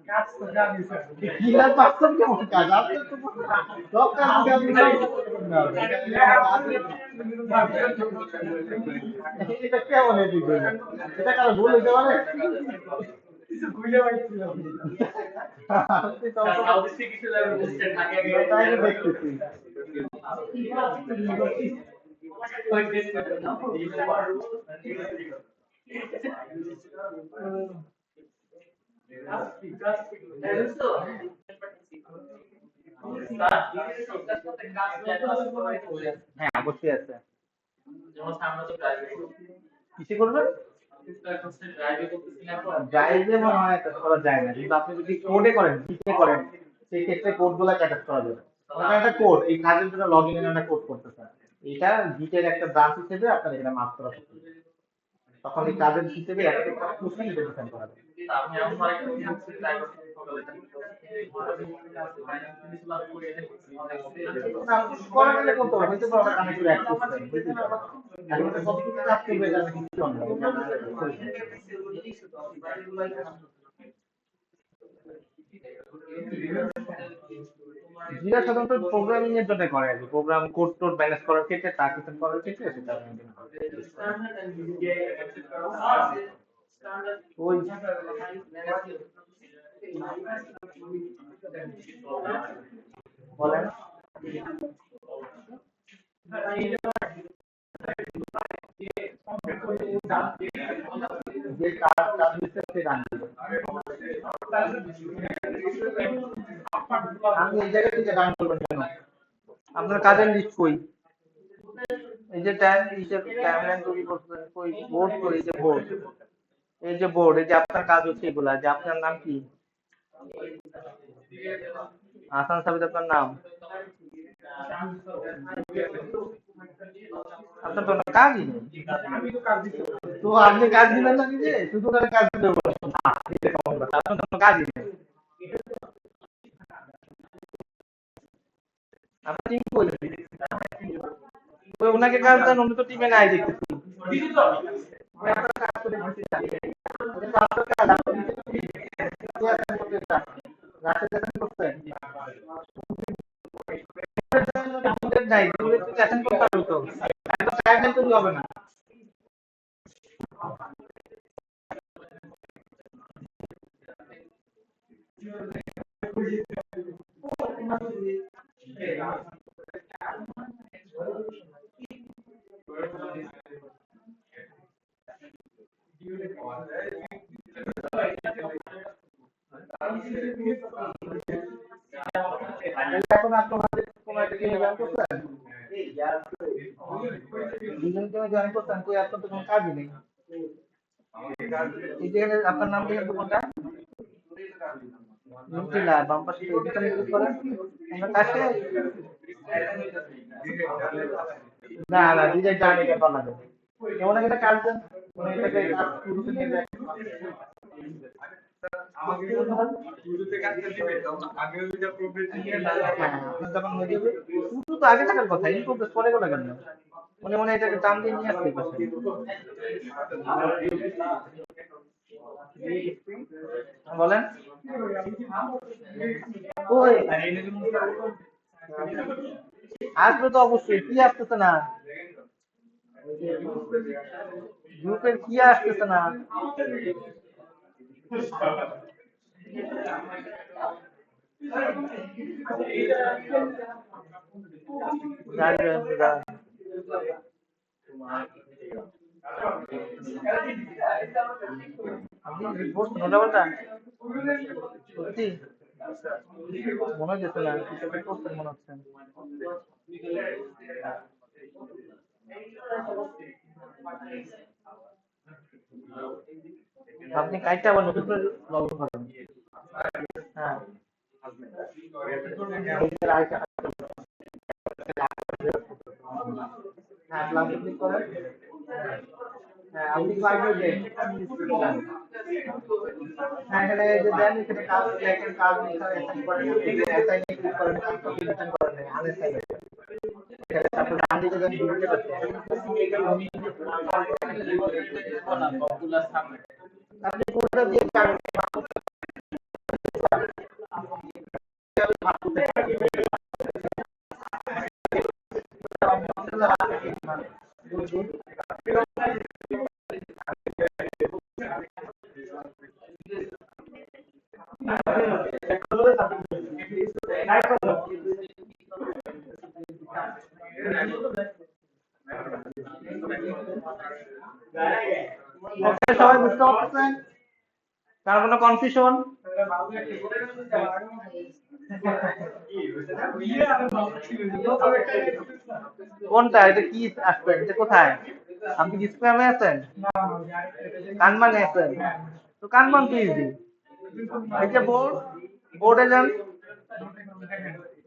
কাজ তো জানি স্যার, কিলা পাঁচশো কেমন কাজ আপনি তো সব কাজ জানি না। এটা কেমন এদিকে, এটা কারো ভুল হইতে পারে। বুঝে পারছিলাম আপনি তো অবশ্যই কিছু লাগবে বুঝছেন আগে আগে তাই দেখতেছি। হ্যাঁ, অবশ্যই আছে। যেমন আমরা তো কিসে করবেন? ড্রাইভে মনে হয় অ্যাটাচ করা যায় না, কিন্তু আপনি যদি কোডে করেন, কিসে করেন, সেই ক্ষেত্রে কোডগুলো অ্যাটাচ করা যাবে। ওটা একটা কোড, এই কাজের জন্য লগইন এর একটা কোড করতেছে, এটা গিটের একটা ব্রাঞ্চ হিসেবে আপনার এখানে মার্ক করা হবে। তখন এই কাজের হিসেবে একটা কোশ্চেন ডিফাইন করা যাবে। আপনি এমন আরেকটা করা গেলে করতে হবে, হয়তো ওটা কানেক্ট করে অ্যাক্সেস করেন, বুঝতে পারবেন। এখন এটা কতটুকু কাজ করবে এটা আমি কিছু জানি না। জিরা সাধারণত প্রোগ্রামিং এর জন্য করে আর কি, প্রোগ্রাম কোড টোড ব্যালেন্স করার ক্ষেত্রে, ট্রান্সলেশন করার ক্ষেত্রে সেটা মেনটেন করে। ওই বলেন যে কাজ কাজ দিচ্ছে সে রান করবে। আমি এই জায়গা থেকে রান করবেন কেন? আপনার কাজের লিস্ট কই? এই যে টাইম হিসেবে টাইমলাইন তৈরি করছেন কই? বোর্ড কই? এই যে বোর্ড, এই যে বোর্ড, এই যে আপনার কাজ হচ্ছে এগুলা, যে আপনার নাম কি? আসান সাবিত আপনার নাম? আপনার তো কোনো কাজই নেই। তো আপনি কাজ দিবেন না নিজে, শুধু করে কাজ দিতে বলছেন। না, এটা কেমন কথা? আপনার তো কোনো কাজই নেই। আপনি টিম কই? ওই ওনাকে কাজ দেন, উনি তো টিমে নাই দেখতেছি। ওই আপনার কাজ করে দিচ্ছি না। ওটা তো আপনার কাজ, আপনি নিজে তো কি অ্যাসাইন করতে চান? রাশেদ অ্যাসাইন করছেন? বুলেট নাই, বুলেট তো অ্যাসাইন করতে হবে তো। একদম টাইমলাইন তৈরি হবে না। তাহলে এখন আপনার হাতে কোনো একটা টিমে জয়েন করছেন? দুজন টিমে জয়েন করছেন, কই আপনার তো কোনো কাজই নেই। এই যেখানে আপনার নাম লিখেন তো কোনটা? নিউজিলা বাম পাশে এডিটর ইউজ করেন। আমরা কাছে না না ডিজাইন জানি কেন বানাবে। যেমন একটা কাজ দেন, মানে এটাকে কাজ শুরুতে নিয়ে যায়। হ্যাঁ, আপনার যখন হয়ে যাবে, শুরু তো আগে থাকার কথা, এই প্রসেস পরে করে কেন? মনে মনে এটাকে টান দিয়ে নিয়ে আসতে পারছেন। বলেন। ওই আসবে তো অবশ্যই, কি আসতেছে না? গ্রুপের কি আসতেছে না? জানবেন। আপনি রিপোর্ট নোটা বলটা সত্যি মনে হচ্ছে না, কিছু একটা করছেন মনে হচ্ছে। আপনি কাজটা আবার নতুন করে লগ ইন করেন। হ্যাঁ, হ্যাঁ প্লাস ক্লিক করেন। হ্যাঁ আপনি পারবেন যে হ্যাঁ এখানে যে দেন, এখানে কাজ লেখেন, কাজ লেখা অ্যাসাইন করেন, অ্যাসাইন ক্লিক করেন, কাজ কমপ্লিট করেন, আনঅ্যাসাইন এখানে তারপর ডান দিকে দেন ডিলিট করতে। আপনি পুরোটা দিয়ে কাজ সবাই বুঝতে পারছেন? কার কোনো কনফিউশন? কোনটা এটা কি আসবেন, এটা কোথায়? আপনি কি স্প্যামে আছেন? কানমানে আছেন? তো কানমান তো ইজি। এই যে বোর্ড, বোর্ডে যান।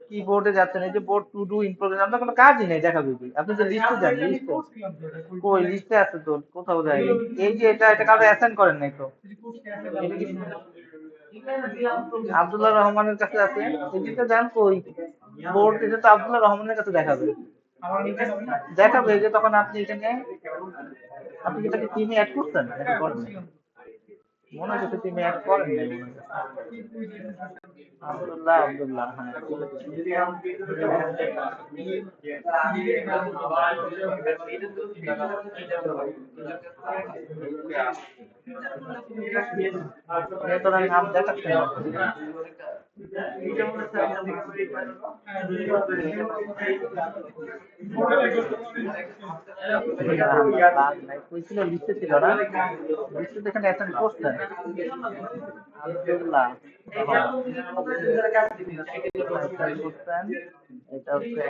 কি বোর্ডে যাচ্ছেন? এই যে board two do in progress, আপনার কোনো কাজই নেই দেখাবে কি? আপনি যে লিস্টে যান, লিস্টে কই? লিস্টে আছে তো, কোথাও যায়। এই যে এটা কারো অ্যাসাইন করেন নাই তো। এটা কি আব্দুল্লাহ রহমানের কাছে আছে? এদিকে যান, কই বোর্ড? এটা তো আব্দুল্লাহ রহমানের কাছে দেখাবে। দেখাবে যে তখন আপনি এখানে, আপনি কি এটাকে টিমে অ্যাড করছেন নাকি করেন? মনে হচ্ছে তুমি অ্যাড করেন নাই মনে হচ্ছে। আব্দুল্লাহ আব্দুল্লাহ, হ্যাঁ ঠিক আছে। তোর নাম দেখাচ্ছে না। কই ছিল, লিস্টে ছিল না, লিস্টে যেখানে অ্যাটেন্ড করছেন আব্দুল্লাহ, করছেন এটা হচ্ছে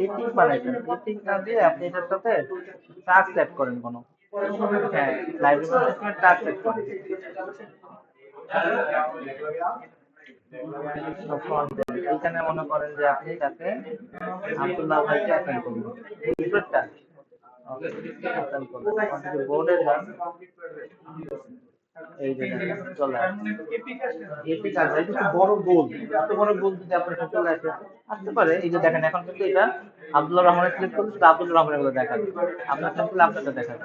এটিক বানাইছেন, এটিক না দিয়ে আপনি এটার সাথে টাস্ক সেট করেন কোনো, হ্যাঁ লাইব্রেরি ম্যানেজমেন্ট টাস্ক সেট করেন। এইখানে মনে করেন যে আপনি তাকে আব্দুল্লাহ ভাইকে অ্যাসাইন করবেন, বুঝতে বোর্ডে যান, এই যে দেখেন চলে আসছে এপিক আসবে, এটা খুব বড় গোল, এত বড় গোল যদি আপনার কাছে চলে আসে আসতে পারে। এই যে দেখেন এখন কিন্তু এটা আব্দুল্লাহ রহমানের সিলেক্ট করলে শুধু আব্দুল্লাহ রহমানের গুলো দেখাবে, আপনার সিলেক্ট করলে আপনারটা দেখাবে।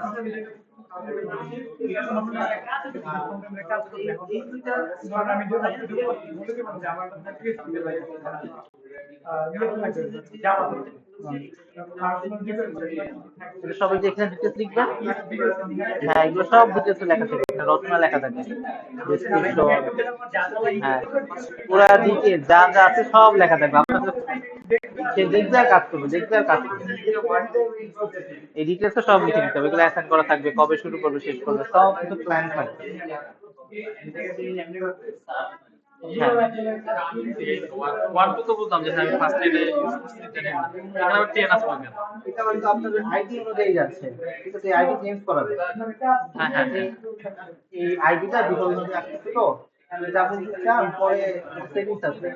এটা সবাই যে এখানে ডিটেলস লিখবে, হ্যাঁ এগুলো সব ডিটেলস লেখা থাকে, এখানে রচনা লেখা থাকে, ডেসক্রিপশন, হ্যাঁ পুরা ডিটেল যা যা আছে সব লেখা থাকবে। আপনার সে দেখবে আর কাজ করবে, দেখবে আর কাজ করবে, এই ডিটেলস সব লিখে নিতে হবে, এগুলো অ্যাসাইন করা থাকবে, কবে শুরু করবে শেষ করবে সব কিছু প্ল্যান থাকবে। ওয়ান টু তো বুঝলাম যে আমি ফার্স্ট ইয়ারে এখানে আবার 10 আসবে কেন? এটা কিন্তু আপনাদের আইডি অনুযায়ী যাচ্ছে, ঠিক আছে, আইডি চেঞ্জ করা যায়। হ্যাঁ হ্যাঁ এই আইডিটা ডিফল্ট অনুযায়ী আসছে তো, এটা আপনি যদি চান পরে সেটিংস আছে,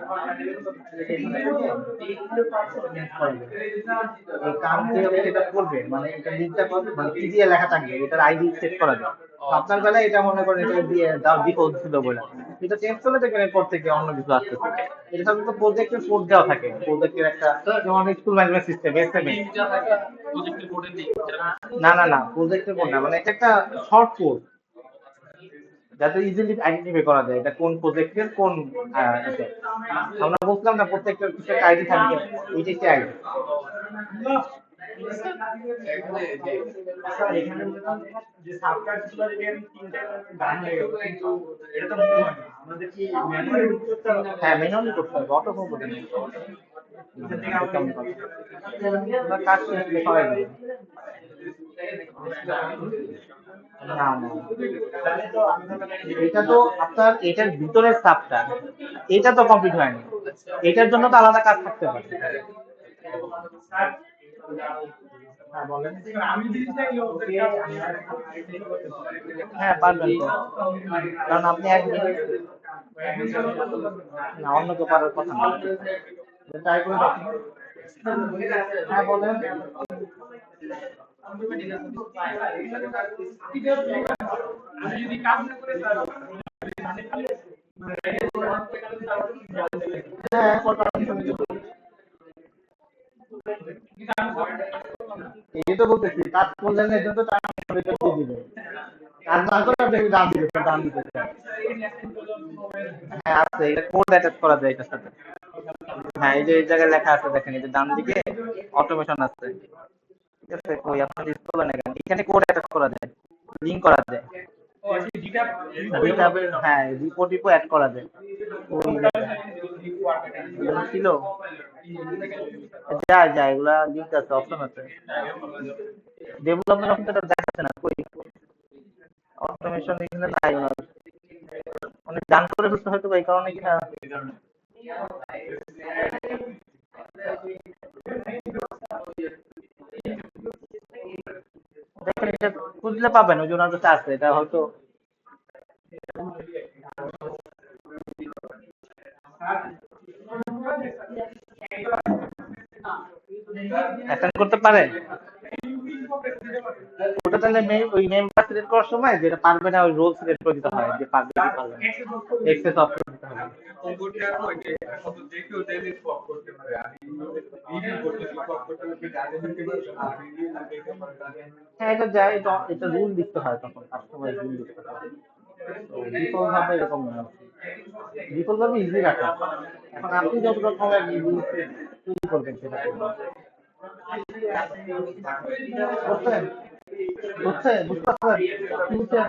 এই কাম কিভাবে সেটা করবে, মানে এটা লিঙ্কটা মানে কি দিয়ে লেখা থাকবে, এটার আইডি সেট করা যায়। আপনার বেলায় এটা মনে করেন এটা দিয়ে দাও ডিফল্ট ছিল বলে, এটা চেঞ্জ করলে দেখবেন এরপর থেকে অন্য কিছু আসতেছে। এটা সাধারণত প্রজেক্টের কোড দেওয়া থাকে, প্রজেক্টের একটা যেমন স্কুল ম্যানেজমেন্ট সিস্টেম এসএমএ। প্রজেক্টের কোডের লিংক না না না, প্রজেক্টের কোড না, মানে এটা একটা শর্ট কোড যাতে ইজিলি আইডেন্টিফাই করা যায় এটা কোন প্রজেক্টের কোন এটা। আমরা বলছিলাম না প্রত্যেকটা কিছু একটা আইডি থাকবে, এইটা একটা আইডি। যে সাবকার্ডগুলো দেখেন তিনটা গান হয়ে গেল, কিন্তু এটা তো মনে হয় না আমাদের কি ম্যানুয়ালি করতে হবে? হ্যাঁ ম্যানুয়ালি করতে হবে, অটো কম্পিউটার নেই। আমরা কাজ শেষ লেখা হয়ে যাবে। না না, এটা তো আপনার এটার ভিতরের সাবটা, এটা তো কমপ্লিট হয়নি, এটার জন্য তো আলাদা কাজ থাকতে পারে। হ্যাঁ বলেন। হ্যাঁ পারবেন তো, কারণ আপনি একদিন না অন্য কেউ পারার কথা না, ট্রাই করে দেখুন। হ্যাঁ বলেন। যদি কাজ না করে হ্যাঁ এই তো বলতেছি কাজ করলে না, এজন্য তো টাকা দিয়ে দিবে, কাজ না করে আপনি দাম দিবে, দাম দিতে চান। হ্যাঁ আছে, এটা কোড অ্যাটাচ করা যায় এটার সাথে। হ্যাঁ এই যে এই জায়গায় লেখা আছে দেখেন, এই যে ডান দিকে অটোমেশন আছে, ঠিক আছে, কই আপনার স্ক্রল না কেন, এখানে কোড অ্যাটাচ করা যায়, লিংক করা যায়, ডিটাবের হ্যাঁ রিপোর্ট অ্যাড করা যায়। ওই ছিল যায় যায়, এগুলা লিংক আছে, অপশন আছে। ডেভেলপমেন্ট অপশনটা দেখাচ্ছে না, কই অটোমেশন এখানে নাই ওনার, মানে ডান করে ফেলতে হয়তো এই কারণে কিনা। দেখেন এটা খুঁজলে পাবেন, ওই যে ওনার কাছে আছে, এটা হয়তো অ্যাটেন্ড করতে পারে। ওটা তাহলে ওই মেম্বার সিলেক্ট করার সময় যেটা পারবে না ওই রোল সিলেক্ট করে দিতে হয়, যে পারবে কি পারবে না, এক্সেস অফ করে দিতে হবে। হ্যাঁ এটা যায়, এটা এটা রুল লিখতে হয়, তখন কাস্টমাইজ রুল লিখতে হয়। তো ডিফল্ট ভাবে এরকম না, ডিফল্ট ভাবে ইজি রাখা। এখন আপনি যত রকমের রুল তৈরি করবেন সেটা করবেন। বুঝছেন? বুঝছেন? বুঝতে পারছেন? কি বুঝছেন?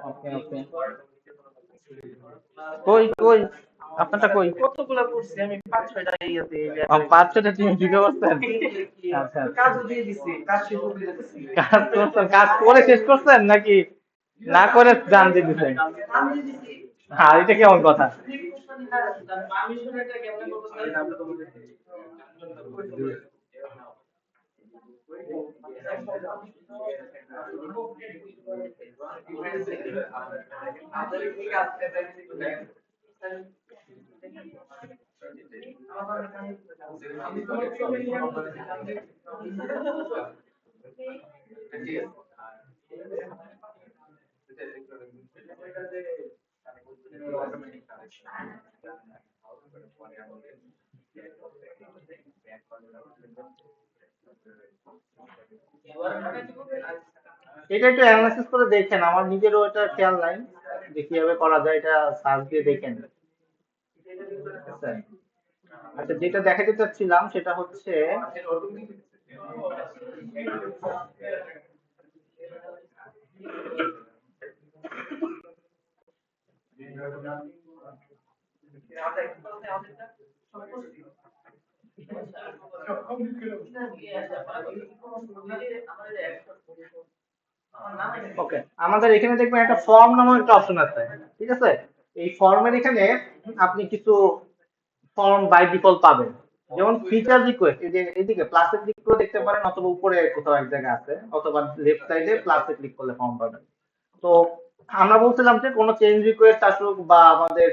ওকে ওকে। কই কই আপনারটা কই? কতগুলা করছি আমি, 5-6টা ইয়েতে পাঁচ ছটা টিম ঢুকে বসছেন? আচ্ছা আচ্ছা। কাজও দিয়ে দিছি, কাজ শুরু করে দিছি। কাজ করছেন, কাজ করে শেষ করছেন নাকি না করে জান দিয়ে দিছেন? আমি দিয়ে দিছি। হ্যাঁ এটা কেমন কথা? পারমিশন এটা কেমনে করতে এটা একটু অ্যানালাইসিস করে দেখেন, আমার নিজেরও এটা খেয়াল নাই যে কিভাবে করা যায়, এটা সার্চ দিয়ে দেখেন। আচ্ছা আচ্ছা, যেটা দেখাতে চাচ্ছিলাম সেটা হচ্ছে ওকে, আমাদের এখানে দেখবেন একটা ফর্ম নামক একটা অপশন আছে, ঠিক আছে? এই ফর্মের এখানে আপনি কিছু ফর্ম বাই ডিফল্ট পাবেন, যেমন ফিচার রিকোয়েস্ট, এই যে এইদিকে প্লাসে ক্লিক করে দেখতে পারেন, অথবা উপরে কোথাও এক জায়গায় আছে, অথবা লেফট সাইডে প্লাসে ক্লিক করলে ফর্ম পাবেন। তো আমরা বলছিলাম যে কোনো চেঞ্জ রিকোয়েস্ট আসুক বা আমাদের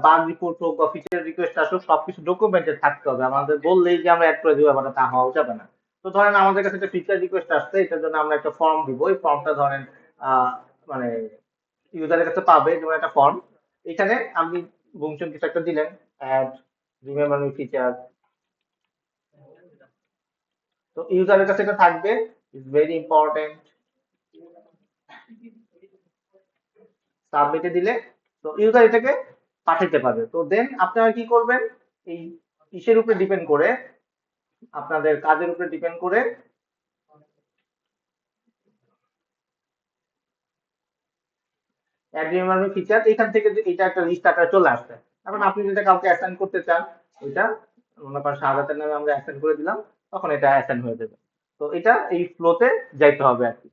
বাগ রিপোর্ট হোক বা ফিচার রিকোয়েস্ট আসুক, সবকিছু ডকুমেন্টে থাকতে হবে, আমাদের বললেই যে আমরা অ্যাড করে দিব ব্যাপারটা তা হওয়া যাবে না। তো ধরেন আমাদের কাছে একটা ফিচার রিকোয়েস্ট আসছে, এটার জন্য আমরা একটা ফর্ম দিব, এই ফর্মটা ধরেন মানে ইউজারের কাছে পাবে, যেমন একটা ফর্ম, এখানে আপনি বুমচুম কিছু একটা দিলেন, অ্যাড রিমেম্বার ফিচার, তো ইউজারের কাছে এটা থাকবে, ইজ ভেরি ইম্পর্টেন্ট, সাবমিটে দিলে তো ইউজার এটাকে পাঠাতে পারবে। তো দেন আপনারা কি করবেন, এই ইসের উপরে ডিপেন্ড করে, আপনাদের কাজের উপরে ডিপেন্ড করে অ্যাড ফিচার এখান থেকে এটা একটা লিস্ট আকারে চলে আসছে। এখন আপনি যেটা কাউকে অ্যাসাইন করতে চান, ওইটা মনে করেন শাহাদাতের নামে আমরা অ্যাসাইন করে দিলাম, তখন এটা অ্যাসাইন হয়ে যাবে। তো এটা এই ফ্লোতে যাইতে হবে আর কি,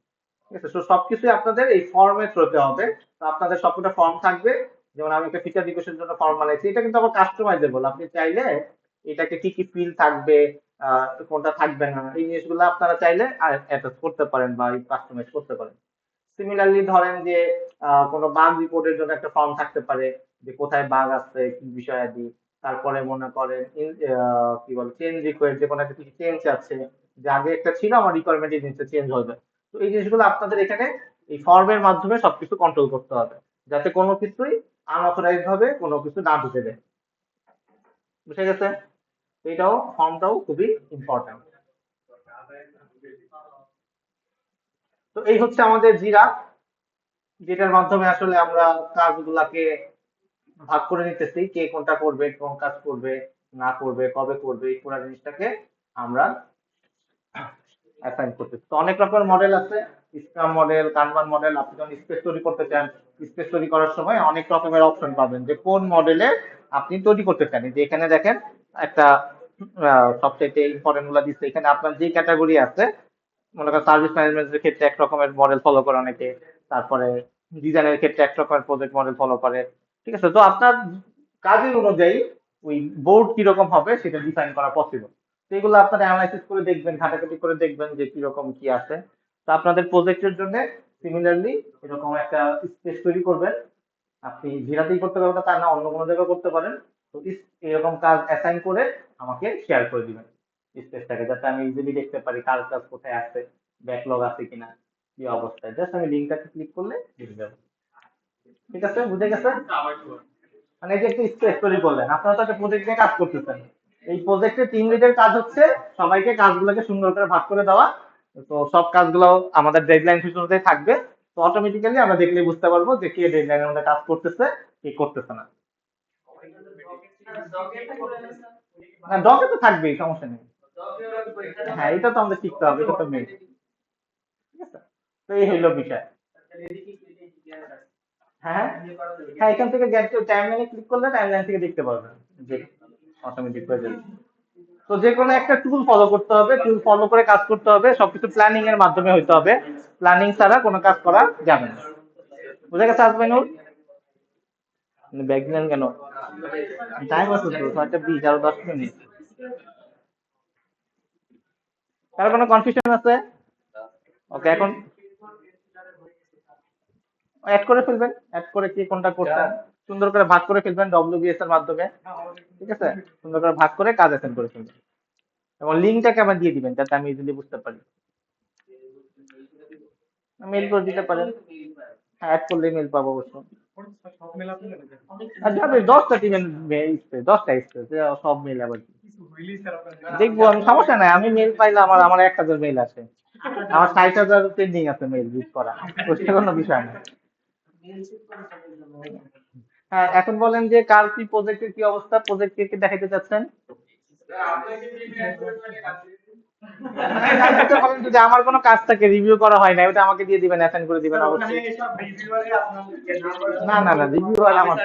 ঠিক আছে? তো সবকিছুই আপনাদের এই ফর্মে থ্রোতে হবে। তো আপনাদের সবকটা ফর্ম থাকবে, যেমন আমি একটা ফিচার রিকোয়েস্টের জন্য ফর্ম বানাইছি, এটা কিন্তু আবার কাস্টমাইজেবল, আপনি চাইলে এটাকে কি কি ফিল থাকবে, কোনটা থাকবে না, এই জিনিসগুলো আপনারা চাইলে অ্যাটাচ করতে পারেন বা কাস্টমাইজ করতে পারেন। সিমিলারলি ধরেন যে কোনো বাগ রিপোর্টের জন্য একটা ফর্ম থাকতে পারে, যে কোথায় বাগ আছে, কি বিষয়াদি, তারপরে মনে করেন কি বলে চেঞ্জ রিকোয়েস্ট, যে কোনো একটা কিছু চেঞ্জ আছে, যে আগে একটা ছিল আমার রিকোয়ারমেন্ট এই জিনিসটা চেঞ্জ হবে। তো এই জিনিসগুলো আপনাদের এখানে এই ফর্মের মাধ্যমে সবকিছু কন্ট্রোল করতে হবে, যাতে কোনো কিছুই আনঅথরাইজড ভাবে কোনো কিছু না ঢুকে যায়। বুঝে গেছে? এটাও ফর্মটাও খুবই ইম্পর্টেন্ট। তো এই হচ্ছে আমাদের জিরা, যেটার মাধ্যমে আসলে আমরা কাজগুলাকে ভাগ করে নিতেছি, কে কোনটা করবে, কোন কাজ করবে না করবে, কবে করবে, এই পুরো জিনিসটাকে আমরা অ্যাসাইন করতেছি। তো অনেক রকমের মডেল আছে, স্ক্রাম মডেল, কানবান মডেল। আপনি যখন স্পেস তৈরি করতে চান, স্পেস তৈরি করার সময় অনেক রকমের অপশন পাবেন যে কোন মডেলে আপনি তৈরি করতে চান। এই যে এখানে দেখেন একটা সবচেয়ে ইম্পর্টেন্ট গুলা দিচ্ছে, এখানে আপনার যে ক্যাটাগরি আছে, মনে করেন সার্ভিস ম্যানেজমেন্টের ক্ষেত্রে এক রকমের মডেল ফলো করে অনেকে, তারপরে ডিজাইনের ক্ষেত্রে এক রকমের প্রজেক্ট মডেল ফলো করে, ঠিক আছে? তো আপনার কাজের অনুযায়ী ওই বোর্ড কিরকম হবে সেটা ডিফাইন করা পসিবল। তো এগুলো আপনারা অ্যানালাইসিস করে দেখবেন, ঘাটাঘাটি করে দেখবেন যে কিরকম কি আছে। তো আপনাদের প্রজেক্টের জন্য সিমিলারলি এরকম একটা স্পেস তৈরি করবেন, আপনি জিরাতেই করতে পারবেন তা না, অন্য কোনো জায়গায় করতে পারেন। তো এরকম কাজ অ্যাসাইন করে আমাকে শেয়ার করে দিবেন স্পেসটাকে, যাতে আমি ইজিলি দেখতে পারি কার কাজ কোথায় আছে, ব্যাকলগ আছে কিনা, কি অবস্থায়। জাস্ট আমি লিঙ্কটাকে ক্লিক করলে দেখে যাবো। ঠিক আছে, বুঝে গেছে? আবার একটু বলেন। মানে এই যে একটা স্পেস তৈরি করলেন, আপনারা তো একটা প্রজেক্ট নিয়ে কাজ করতেছেন। এই প্রজেক্টের টিম লিডের কাজ হচ্ছে সবাইকে কাজগুলোকে সুন্দর করে ভাগ করে দেওয়া। তো সব কাজগুলো আমাদের ডেডলাইন অনুযায়ী থাকবে। তো অটোমেটিক্যালি আমরা দেখলেই বুঝতে পারবো যে কে ডেডলাইনের মধ্যে কাজ করতেছে, কে করতেছে না। না, ডকে তো থাকবেই, সমস্যা নেই। হ্যাঁ, এটা তো আমাদের শিখতে হবে, এটা তো মেন। ঠিক আছে, তো এই হইলো বিষয়। হ্যাঁ হ্যাঁ, এখান থেকে টাইমলাইনে ক্লিক করলে টাইমলাইন থেকে দেখতে পারবেন যে অটোমেটিক হয়ে যাবে। তো যে কোনো একটা টুল ফলো করতে হবে, টুল ফলো করে কাজ করতে হবে, সবকিছু প্ল্যানিং এর মাধ্যমে হইতে হবে। প্ল্যানিং ছাড়া কোনো কাজ করা যাবে না। বুঝে গেছে আসবেনুর? ব্যাগ দিলেন কেন? টাইম আছে তো, 6:20, আরো 10 মিনিট। কারো কোনো কনফিউশন আছে? ওকে, এখন অ্যাড করে ফেলবেন, অ্যাড করে কি কোনটা করতে সুন্দর করে ভাগ করে ফেলবেন ডব্লিউবিএস এর মাধ্যমে। ঠিক আছে, সুন্দর করে ভাগ করে কাজ অ্যাসাইন করে ফেলবেন, এবং লিঙ্কটাকে আবার দিয়ে দিবেন যাতে আমি ইজিলি বুঝতে পারি। মেল করে দিতে পারেন, হ্যাঁ অ্যাড করলে মেল পাবো অবশ্য। আর যাবে 10টা টিমের 10টা স্পেস, সব মেল আবার কি? দেখবো আমি, সমস্যা নাই, আমি মেল পাইলে আমার আমার 1000 মেল আছে, আমার 60,000 পেন্ডিং আছে মেল রিড করা, তো সে কোনো বিষয় না। হ্যাঁ, এখন বলেন যে কার কি প্রজেক্টের কি অবস্থা, প্রজেক্ট কে কে দেখাইতে চাচ্ছেন? যদি আমার কোনো কাজ থাকে রিভিউ করা হয় না, ওটা আমাকে দিয়ে দিবেন, অ্যাসাইন করে দিবেন অবশ্যই। না না না, রিভিউ আর আমার